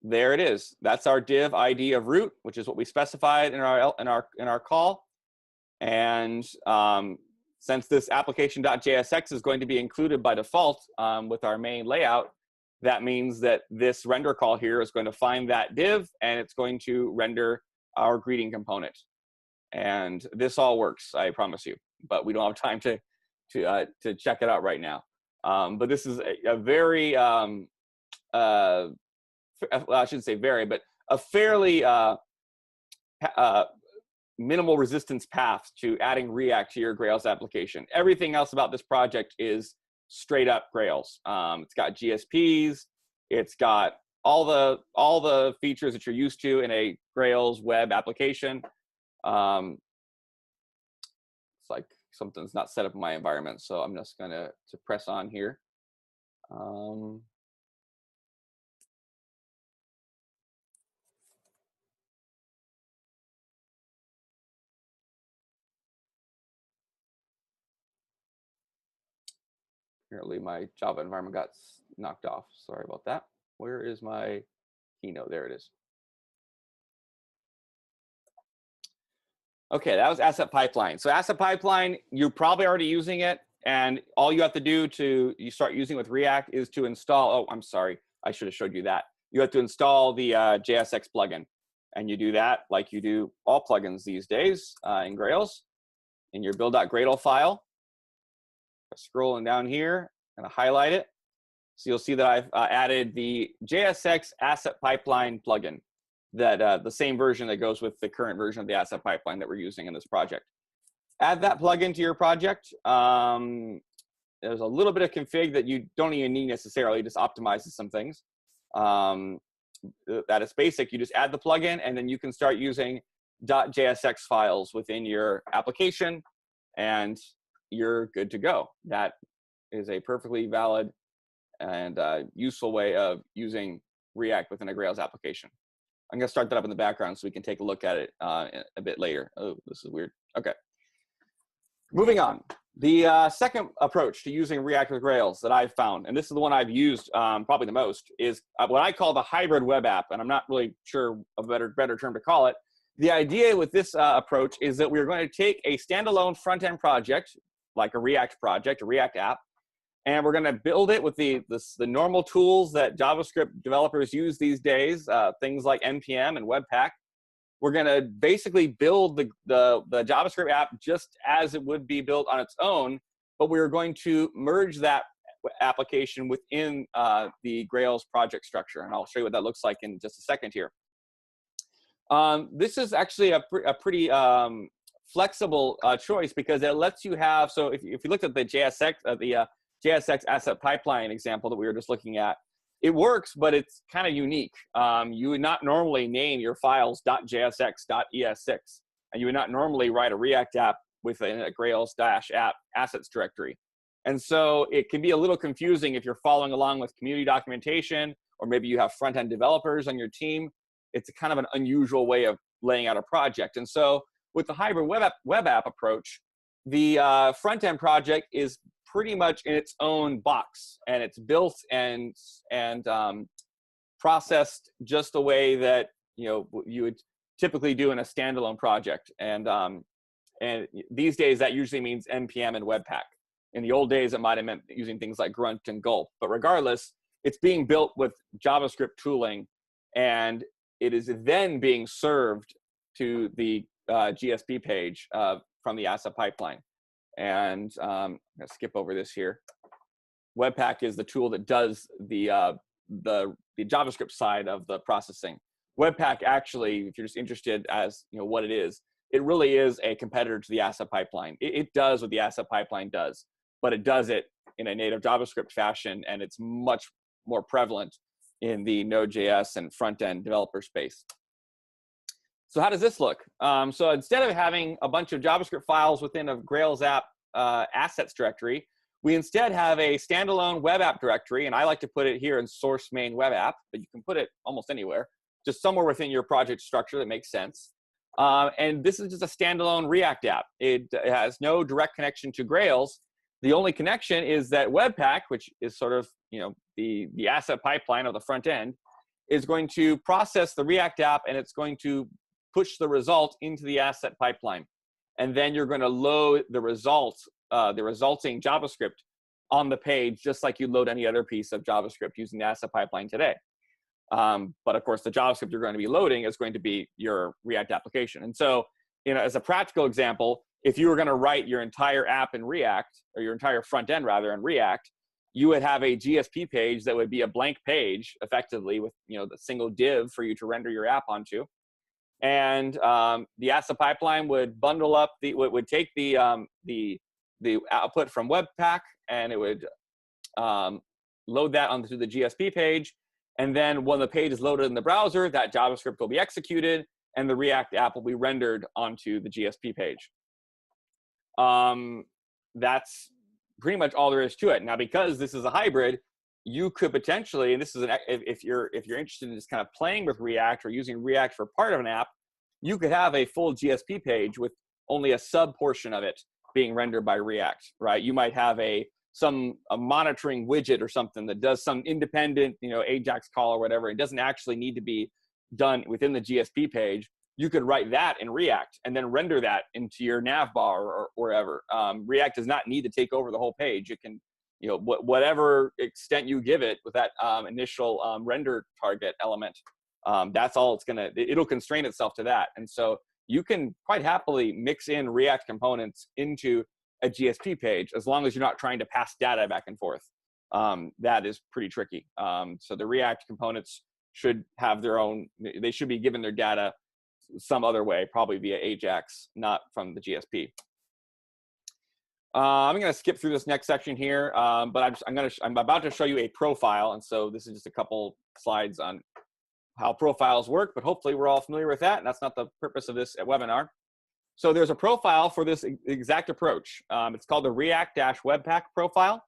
there it is. That's our div ID of root, which is what we specified in our call. And since this application.jsx is going to be included by default with our main layout, that means that this render call here is going to find that div, and it's going to render our greeting component. And this all works, I promise you, but we don't have time to check it out right now. But this is a very, well, I shouldn't say very, but a fairly minimal resistance path to adding React to your Grails application. Everything else about this project is straight up Grails. It's got GSPs, it's got all the features that you're used to in a Grails web application. It's like something's not set up in my environment, so I'm just gonna press on here. Apparently my Java environment got knocked off. Sorry about that. Where is my keynote? There it is. Okay, that was Asset Pipeline. So Asset Pipeline, you're probably already using it, and all you have to do you start using with React is to install, oh, I'm sorry, I should have showed you that. You have to install the JSX plugin, and you do that like you do all plugins these days in Grails, in your build.gradle file. Scrolling down here, and highlight it. So you'll see that I've added the JSX Asset Pipeline plugin, that the same version that goes with the current version of the Asset Pipeline that we're using in this project. Add that plugin to your project. There's a little bit of config that you don't even need necessarily, just optimizes some things. That is basic. You just add the plugin, and then you can start using .jsx files within your application, and you're good to go. That is a perfectly valid and useful way of using React within a Grails application. I'm going to start that up in the background so we can take a look at it a bit later. Oh, this is weird. Okay. Moving on. The second approach to using React with Grails that I've found, and this is the one I've used probably the most, is what I call the hybrid web app. And I'm not really sure of a better term to call it. The idea with this approach is that we're going to take a standalone front-end project, like a React project, a React app, and we're going to build it with the normal tools that JavaScript developers use these days, things like NPM and Webpack. We're going to basically build the JavaScript app just as it would be built on its own, but we're going to merge that application within the Grails project structure, and I'll show you what that looks like in just a second here. This is actually a pretty flexible choice, because it lets you have, so if you looked at the JSX Asset Pipeline example that we were just looking at, it works, but it's kind of unique. You would not normally name your files .jsx.es6, and you would not normally write a React app with a Grails-app assets directory. And so it can be a little confusing if you're following along with community documentation, or maybe you have front-end developers on your team. It's a kind of an unusual way of laying out a project. And so with the hybrid web app approach, the front-end project is pretty much in its own box, and it's built and processed just the way that you would typically do in a standalone project. And these days that usually means npm and webpack. In the old days, it might have meant using things like grunt and gulp. But regardless, it's being built with JavaScript tooling, and it is then being served to the GSP page from the asset pipeline. And I'm going to skip over this here. Webpack is the tool that does the JavaScript side of the processing. Webpack actually, if you're just interested as what it is, it really is a competitor to the asset pipeline. It does what the asset pipeline does, but it does it in a native JavaScript fashion, and it's much more prevalent in the Node.js and front-end developer space. So how does this look? So instead of having a bunch of JavaScript files within a Grails app assets directory, we instead have a standalone web app directory, and I like to put it here in source main web app, but you can put it almost anywhere, just somewhere within your project structure that makes sense. And this is just a standalone React app. It has no direct connection to Grails. The only connection is that Webpack, which is sort of the asset pipeline of the front end, is going to process the React app, and it's going to push the result into the asset pipeline. And then you're going to load the results, the resulting JavaScript on the page, just like you load any other piece of JavaScript using the asset pipeline today. But of course, the JavaScript you're going to be loading is going to be your React application. And so, as a practical example, if you were going to write your entire app in React, or your entire front end rather in React, you would have a GSP page that would be a blank page, effectively, with the single div for you to render your app onto. And the asset pipeline would bundle up would take the output from Webpack, and it would load that onto the GSP page. And then when the page is loaded in the browser, that JavaScript will be executed, and the React app will be rendered onto the GSP page. That's pretty much all there is to it. Now, because this is a hybrid, you could potentially, and this is if you're interested in just kind of playing with React or using React for part of an app, you could have a full GSP page with only a sub portion of it being rendered by React, right? You might have a monitoring widget or something that does some independent, Ajax call or whatever. It doesn't actually need to be done within the GSP page. You could write that in React and then render that into your nav bar or wherever. React does not need to take over the whole page. It can, whatever extent you give it with that initial render target element, that's all it'll constrain itself to that. And so you can quite happily mix in React components into a GSP page, as long as you're not trying to pass data back and forth. That is pretty tricky. So the React components should have their own, they should be given their data some other way, probably via Ajax, not from the GSP. I'm going to skip through this next section here, but I'm about to show you a profile. And so this is just a couple slides on how profiles work, but hopefully we're all familiar with that. And that's not the purpose of this webinar. So there's a profile for this exact approach. It's called the React-Webpack profile.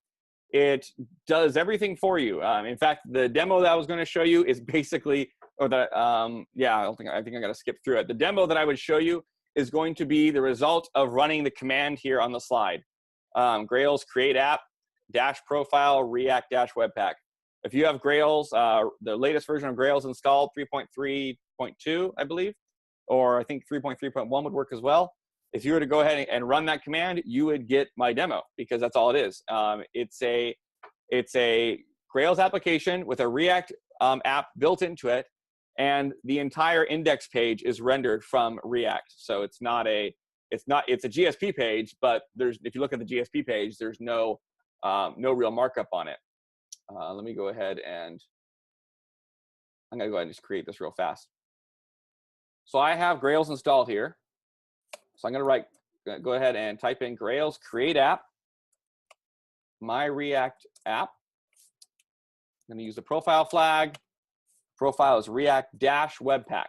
It does everything for you. In fact, the demo that I was going to show you is basically, I think I got to skip through it. The demo that I would show is going to be the result of running the command here on the slide. Grails create app dash profile React-Webpack. If you have Grails, the latest version of Grails installed, 3.3.2, I believe, or I think 3.3.1 would work as well. If you were to go ahead and run that command, you would get my demo, because that's all it is. It's a Grails application with a React app built into it, and the entire index page is rendered from React. So it's a GSP page, but if you look at the GSP page, there's no real markup on it. Let me go ahead and I'm gonna go ahead and just create this real fast. So I have Grails installed here. So I'm gonna go ahead and type in Grails create app, my React app. I'm gonna use the profile flag. Profile is React-Webpack,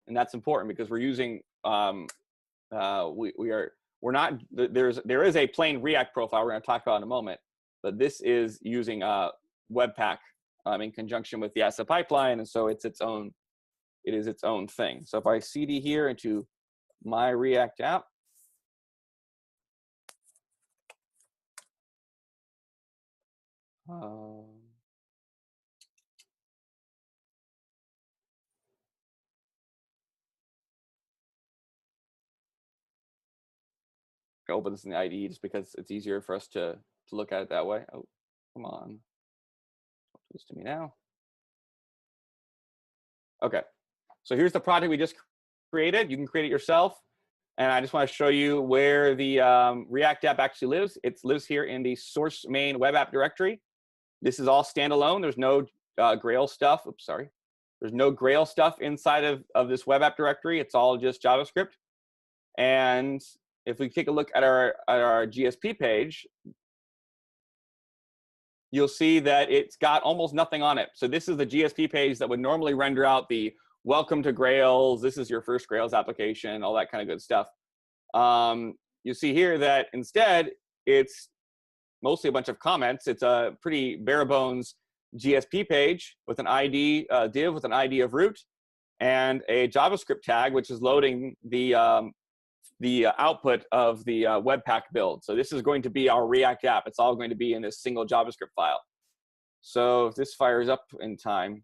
and that's important because we're using there is a plain React profile we're going to talk about in a moment, but this is using Webpack in conjunction with the asset pipeline, and so it is its own thing. So if I cd here into my React app, can open this in the IDE just because it's easier for us to look at it that way. Oh, come on. Don't do this to me now. Okay, so here's the project we just created. You can create it yourself. And I just want to show you where the React app actually lives. It lives here in the source main web app directory. This is all standalone. There's no Grail stuff. Oops, sorry. There's no Grail stuff inside of this web app directory. It's all just JavaScript. And if we take a look at our GSP page, you'll see that it's got almost nothing on it. So this is the GSP page that would normally render out the welcome to Grails. This is your first Grails application, all that kind of good stuff. You see here that instead it's mostly a bunch of comments. It's a pretty bare bones GSP page with an ID div with an ID of root and a JavaScript tag, which is loading the output of the Webpack build. So this is going to be our React app. It's all going to be in this single JavaScript file. So if this fires up in time,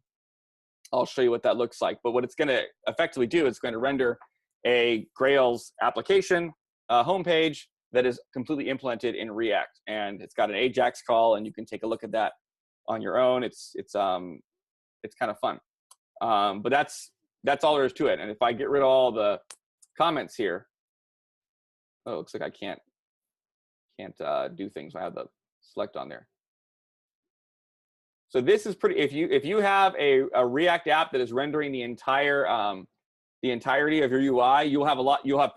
I'll show you what that looks like. But what it's going to effectively do, it's going to render a Grails application homepage that is completely implemented in React. And it's got an Ajax call, and you can take a look at that on your own. It's kind of fun. But that's all there is to it. And if I get rid of all the comments here, oh, it looks like I can't do things. I have the select on there. So this is pretty. If you have a React app that is rendering the entirety of your UI, you'll have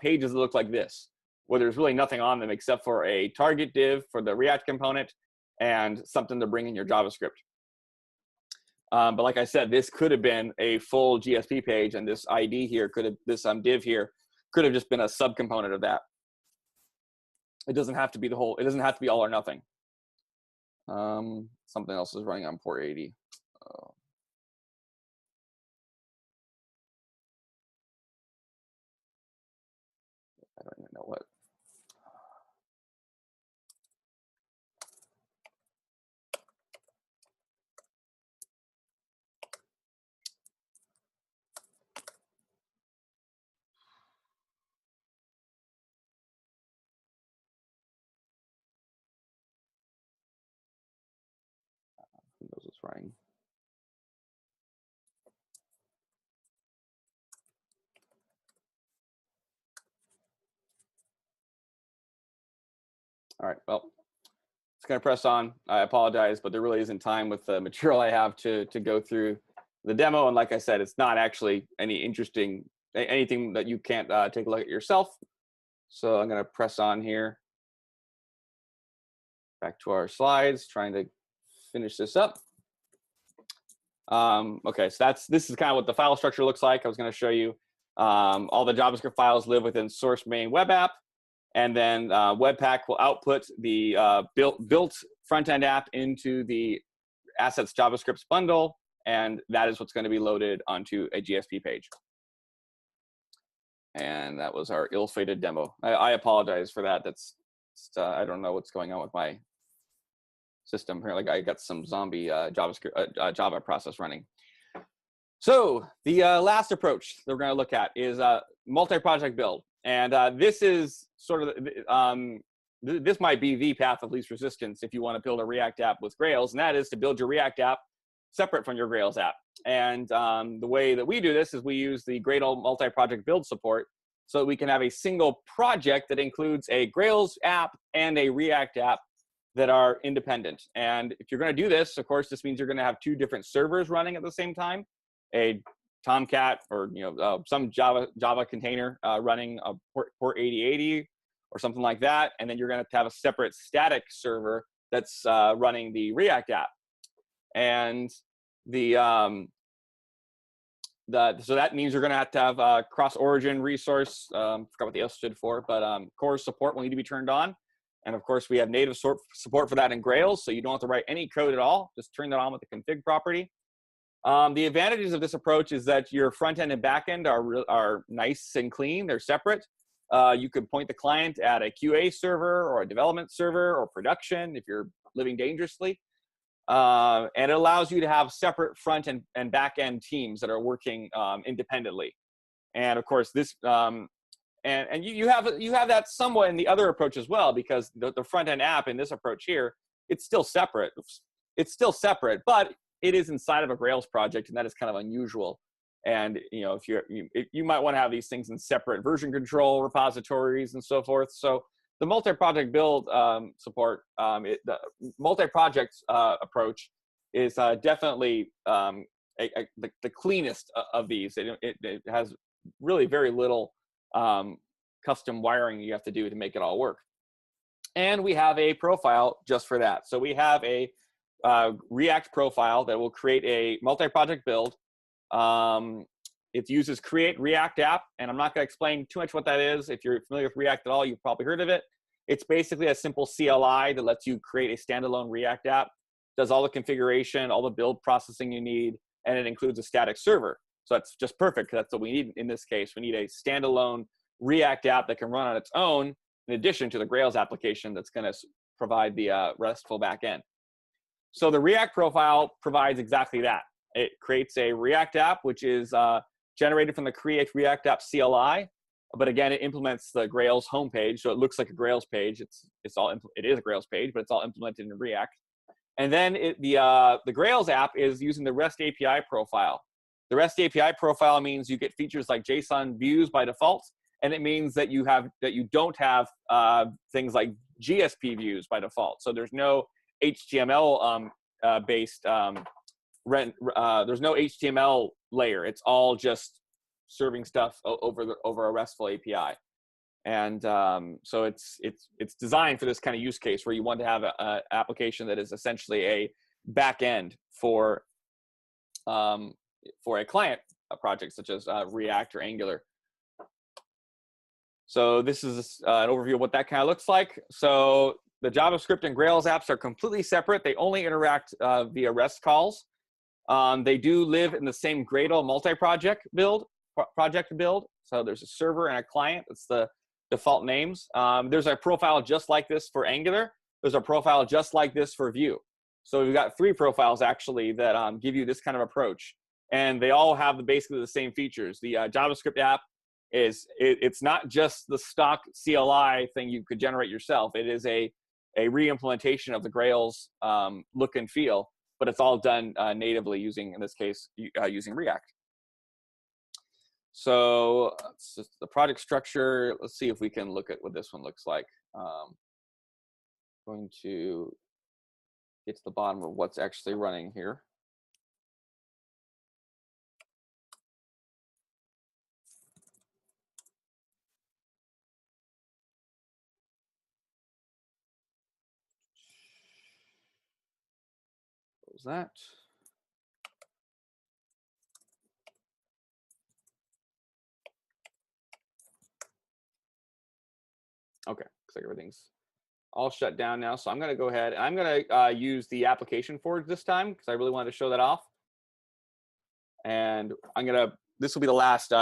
pages that look like this, where there's really nothing on them except for a target div for the React component and something to bring in your JavaScript. But like I said, this could have been a full GSP page, and this ID here this div here could have just been a subcomponent of that. It doesn't have to be the whole. It doesn't have to be all or nothing. Something else is running on port 80. I don't even know what. Windows is running. All right, well, it's going to press on. I apologize, but there really isn't time with the material I have to go through the demo. And like I said, it's not actually anything that you can't take a look at yourself. So I'm going to press on here. Back to our slides, trying to finish this up. Okay, so this is kind of what the file structure looks like. I was going to show you all the JavaScript files live within source main web app. And then Webpack will output the built front-end app into the assets JavaScript bundle, and that is what's going to be loaded onto a GSP page. And that was our ill-fated demo. I apologize for that. That's I don't know what's going on with my system. Apparently, I got some zombie Java process running. So the last approach that we're going to look at is multi-project build. And this is sort of, this might be the path of least resistance if you want to build a React app with Grails, and that is to build your React app separate from your Grails app. And the way that we do this is we use the Gradle multi-project build support so that we can have a single project that includes a Grails app and a React app that are independent. And if you're going to do this, of course, this means you're going to have two different servers running at the same time, a Tomcat or some Java container running a port 8080 or something like that, and then you're going to have a separate static server that's running the React app. And so that means you're going to have a cross-origin resource. Forgot what the S stood for, but core support will need to be turned on. And of course, we have native support for that in Grails, so you don't have to write any code at all. Just turn that on with the config property. The advantages of this approach is that your front end and back end are nice and clean. They're separate. You could point the client at a QA server or a development server or production if you're living dangerously. And it allows you to have separate front and back end teams that are working independently. And of course, this And you have that somewhat in the other approach as well, because the front end app in this approach here, it's still separate. It's still separate, but it is inside of a Grails project, and that is kind of unusual. And if you might want to have these things in separate version control repositories and so forth. So the multi-project build support, the multi-project approach is definitely the cleanest of these. It has really very little custom wiring you have to do to make it all work. And we have a profile just for that. So we have a React profile that will create a multi-project build. It uses create React app, and I'm not going to explain too much what that is. If you're familiar with React at all, you've probably heard of it. It's basically a simple CLI that lets you create a standalone React app, does all the configuration, all the build processing you need, and it includes a static server. So that's just perfect, because that's what we need in this case. We need a standalone React app that can run on its own, in addition to the Grails application that's going to provide the RESTful backend. So the React profile provides exactly that. It creates a React app, which is generated from the Create React App CLI, but again, it implements the Grails homepage, so it looks like a Grails page. It is a Grails page, but it's all implemented in React. And then the Grails app is using the REST API profile. The REST API profile means you get features like JSON views by default, and it means that you don't have things like GSP views by default. So there's no HTML based there's no HTML layer. It's all just serving stuff over a RESTful API. And so it's designed for this kind of use case where you want to have an application that is essentially a back end for a client project such as React or Angular. So this is an overview of what that kind of looks like. So the JavaScript and Grails apps are completely separate. They only interact via REST calls. They do live in the same Gradle multi-project build. So there's a server and a client. That's the default names. There's a profile just like this for Angular. There's a profile just like this for Vue. So we've got 3 profiles actually that give you this kind of approach, and they all have basically the same features. The JavaScript app it's not just the stock CLI thing you could generate yourself. It is a re-implementation of the Grails look and feel, but it's all done natively using, in this case, using React. So it's just the project structure. Let's see if we can look at what this one looks like. Going to get to the bottom of what's actually running here. Close that. Okay, looks like everything's all shut down now. So I'm going to go ahead and I'm going to use the application forge this time because I really wanted to show that off. And this will be the last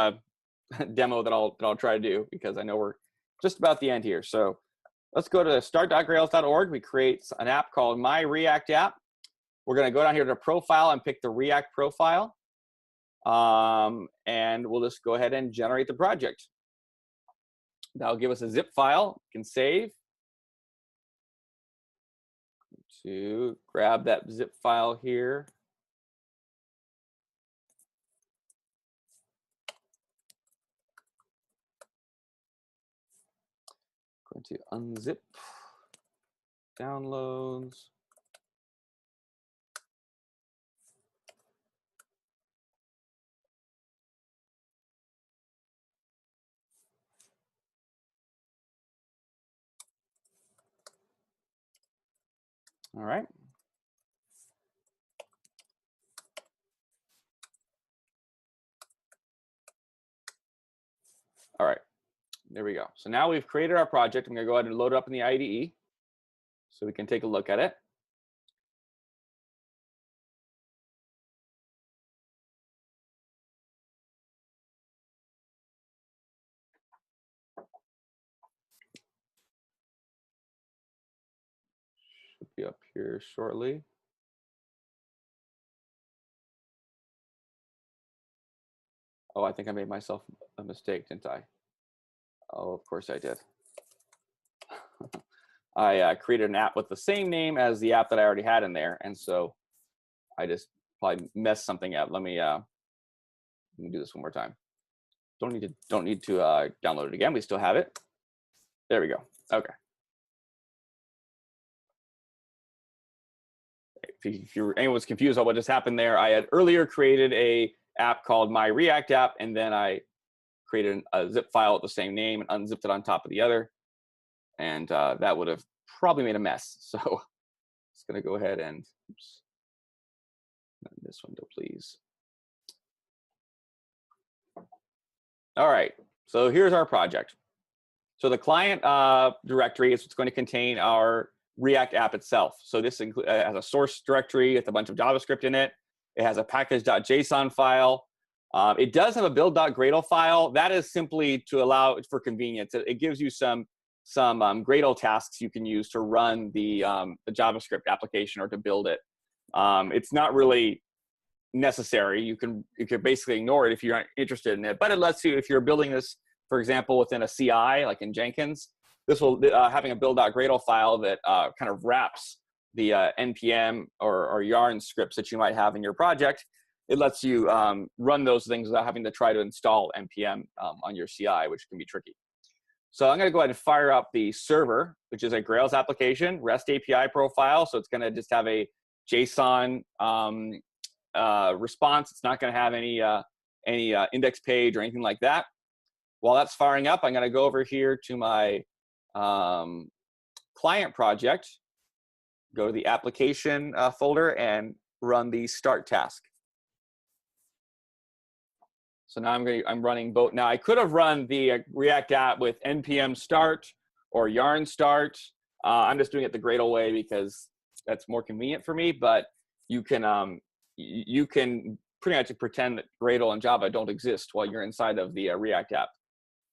demo that I'll try to do because I know we're just about the end here. So let's go to start.grails.org. We create an app called My React App. We're going to go down here to profile and pick the React profile. And we'll just go ahead and generate the project. That'll give us a zip file. You can save. To grab that zip file here. Going to unzip downloads. All right. All right, there we go. So now we've created our project. I'm going to go ahead and load it up in the IDE so we can take a look at it. Should be up here shortly. Oh, I think I made myself a mistake, didn't I? Oh, of course I did. I created an app with the same name as the app that I already had in there, and so I just probably messed something up. Let me do this one more time. Don't need to download it again. We still have it. There we go. Okay. If anyone's confused about what just happened there, I had earlier created a app called My React App, and then I created a zip file with the same name and unzipped it on top of the other, and that would have probably made a mess. So just gonna go ahead and oops, this window, please. All right, so here's our project. So the client directory is what's going to contain our React app itself. So this has a source directory with a bunch of JavaScript in it. It has a package.json file. It does have a build.gradle file. That is simply to allow for convenience. It gives you some Gradle tasks you can use to run the JavaScript application or to build it. It's not really necessary. You can basically ignore it if you're not interested in it. But it lets you, if you're building this, for example, within a CI like in Jenkins, this will having a build.gradle file that kind of wraps the npm or yarn scripts that you might have in your project. It lets you run those things without having to try to install npm on your CI, which can be tricky. So I'm going to go ahead and fire up the server, which is a Grails application, REST API profile. So it's going to just have a JSON response. It's not going to have any index page or anything like that. While that's firing up, I'm going to go over here to my client project, go to the application folder, and run the start task. So now I'm running both. Now I could have run the React app with npm start or yarn start. I'm just doing it the Gradle way because that's more convenient for me. But you can pretty much pretend that Gradle and Java don't exist while you're inside of the React app.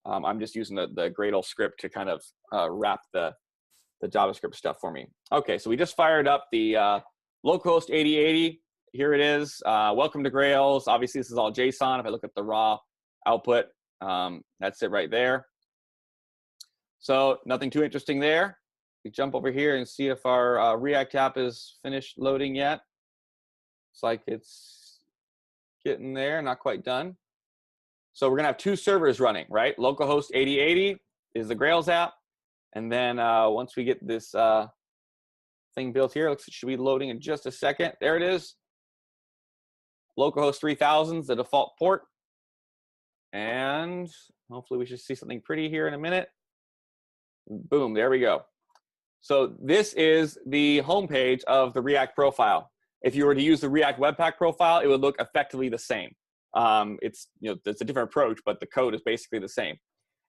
I'm just using the Gradle script to kind of wrap the JavaScript stuff for me. Okay, so we just fired up the localhost 8080. Here it is. Welcome to Grails. Obviously, this is all JSON. If I look at the raw output, that's it right there. So nothing too interesting there. We jump over here and see if our React app is finished loading yet. It's like it's getting there, not quite done. So we're gonna have two servers running, right? Localhost 8080 is the Grails app. And then once we get this thing built here, it should be loading in just a second. There it is. Localhost 3000 is the default port. And hopefully we should see something pretty here in a minute. Boom, there we go. So this is the homepage of the React profile. If you were to use the React Webpack profile, it would look effectively the same. It's a different approach, but the code is basically the same.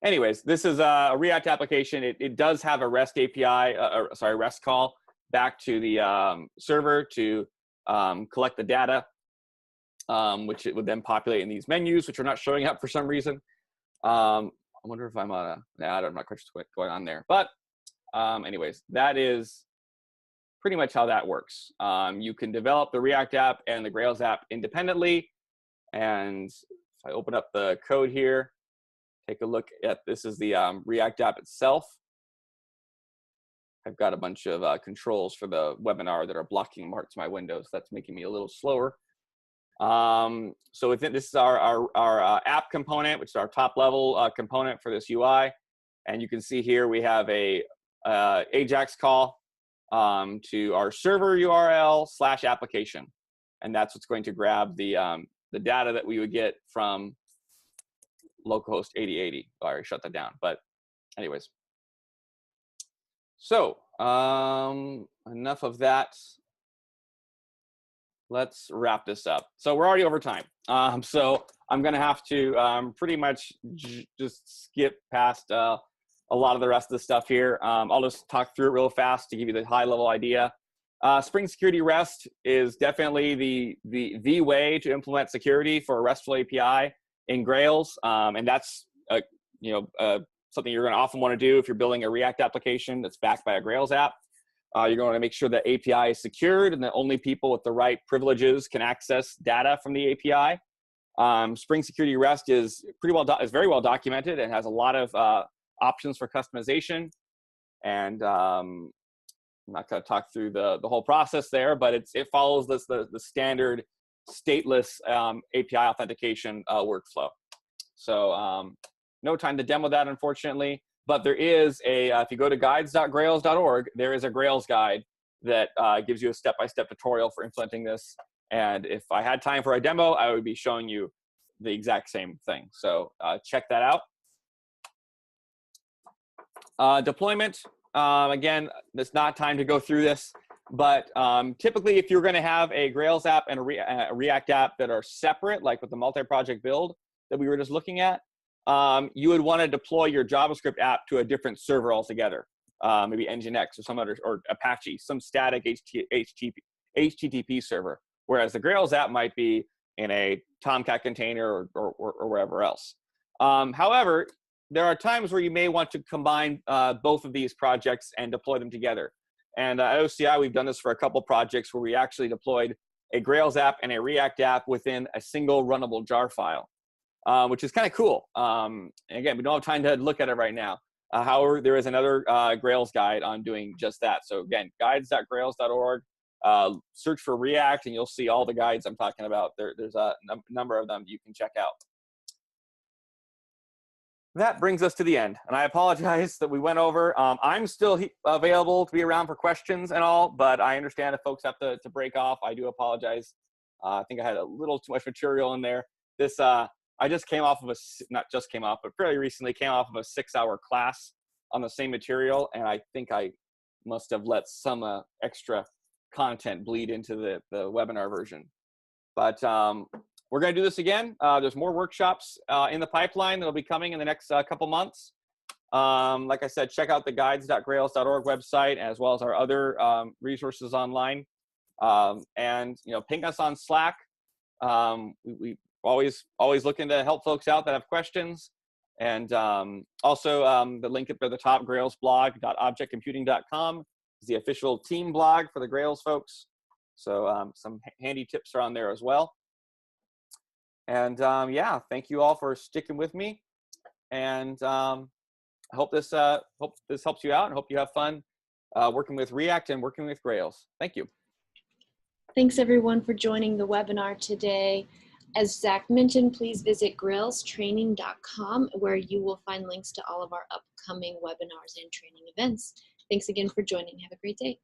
Anyways, this is a React application. It does have a REST API, REST call back to the server to collect the data, which it would then populate in these menus, which are not showing up for some reason. I wonder if I'm on I'm not quite sure what's going on there. But anyways, that is pretty much how that works. You can develop the React app and the Grails app independently. And if I open up the code here, take a look at, this is the React app itself. I've got a bunch of controls for the webinar that are blocking parts of my windows. That's making me a little slower. So within, this is our app component, which is our top level component for this UI. And you can see here we have a AJAX call to our server URL / application. And that's what's going to grab the data that we would get from localhost 8080. I already shut that down, but anyways. So enough of that. Let's wrap this up. So we're already over time. So I'm gonna have to pretty much just skip past a lot of the rest of the stuff here. I'll just talk through it real fast to give you the high level idea. Spring Security REST is definitely the way to implement security for a RESTful API in Grails, and that's something you're going to often want to do if you're building a React application that's backed by a Grails app. You're going to make sure that API is secured and that only people with the right privileges can access data from the API. Spring Security REST is very well documented and has a lot of options for customization. And I'm not going to talk through the whole process there, but it follows the standard stateless API authentication workflow. So no time to demo that, unfortunately, but there is if you go to guides.grails.org, there is a Grails guide that gives you a step-by-step tutorial for implementing this. And if I had time for a demo, I would be showing you the exact same thing. So check that out. Deployment, again, there's not time to go through this, but typically if you're going to have a Grails app and a React app that are separate, like with the multi-project build that we were just looking at, you would want to deploy your JavaScript app to a different server altogether, maybe Nginx or some other, or Apache, some static HTTP server, whereas the Grails app might be in a Tomcat container or wherever else. However, there are times where you may want to combine both of these projects and deploy them together. And at OCI, we've done this for a couple projects where we actually deployed a Grails app and a React app within a single runnable jar file, which is kind of cool. Again, we don't have time to look at it right now. However, there is another Grails guide on doing just that. So again, guides.grails.org. Search for React, and you'll see all the guides I'm talking about. There's a number of them you can check out. That brings us to the end, and I apologize that we went over. I'm still available to be around for questions and all, but I understand if folks have to break off. I do apologize. I think I had a little too much material in there. This I just came off of not just came off, but fairly recently came off of a 6-hour class on the same material, and I think I must have let some extra content bleed into the webinar version. But we're going to do this again. There's more workshops in the pipeline that'll be coming in the next couple months. Like I said, check out the guides.grails.org website, as well as our other resources online. And ping us on Slack. We always looking to help folks out that have questions. And also the link up at the top, grailsblog.objectcomputing.com, is the official team blog for the Grails folks. So some handy tips are on there as well. And yeah, thank you all for sticking with me. And I hope this helps you out, and hope you have fun working with React and working with Grails. Thank you. Thanks everyone for joining the webinar today. As Zach mentioned, please visit grailstraining.com, where you will find links to all of our upcoming webinars and training events. Thanks again for joining. Have a great day.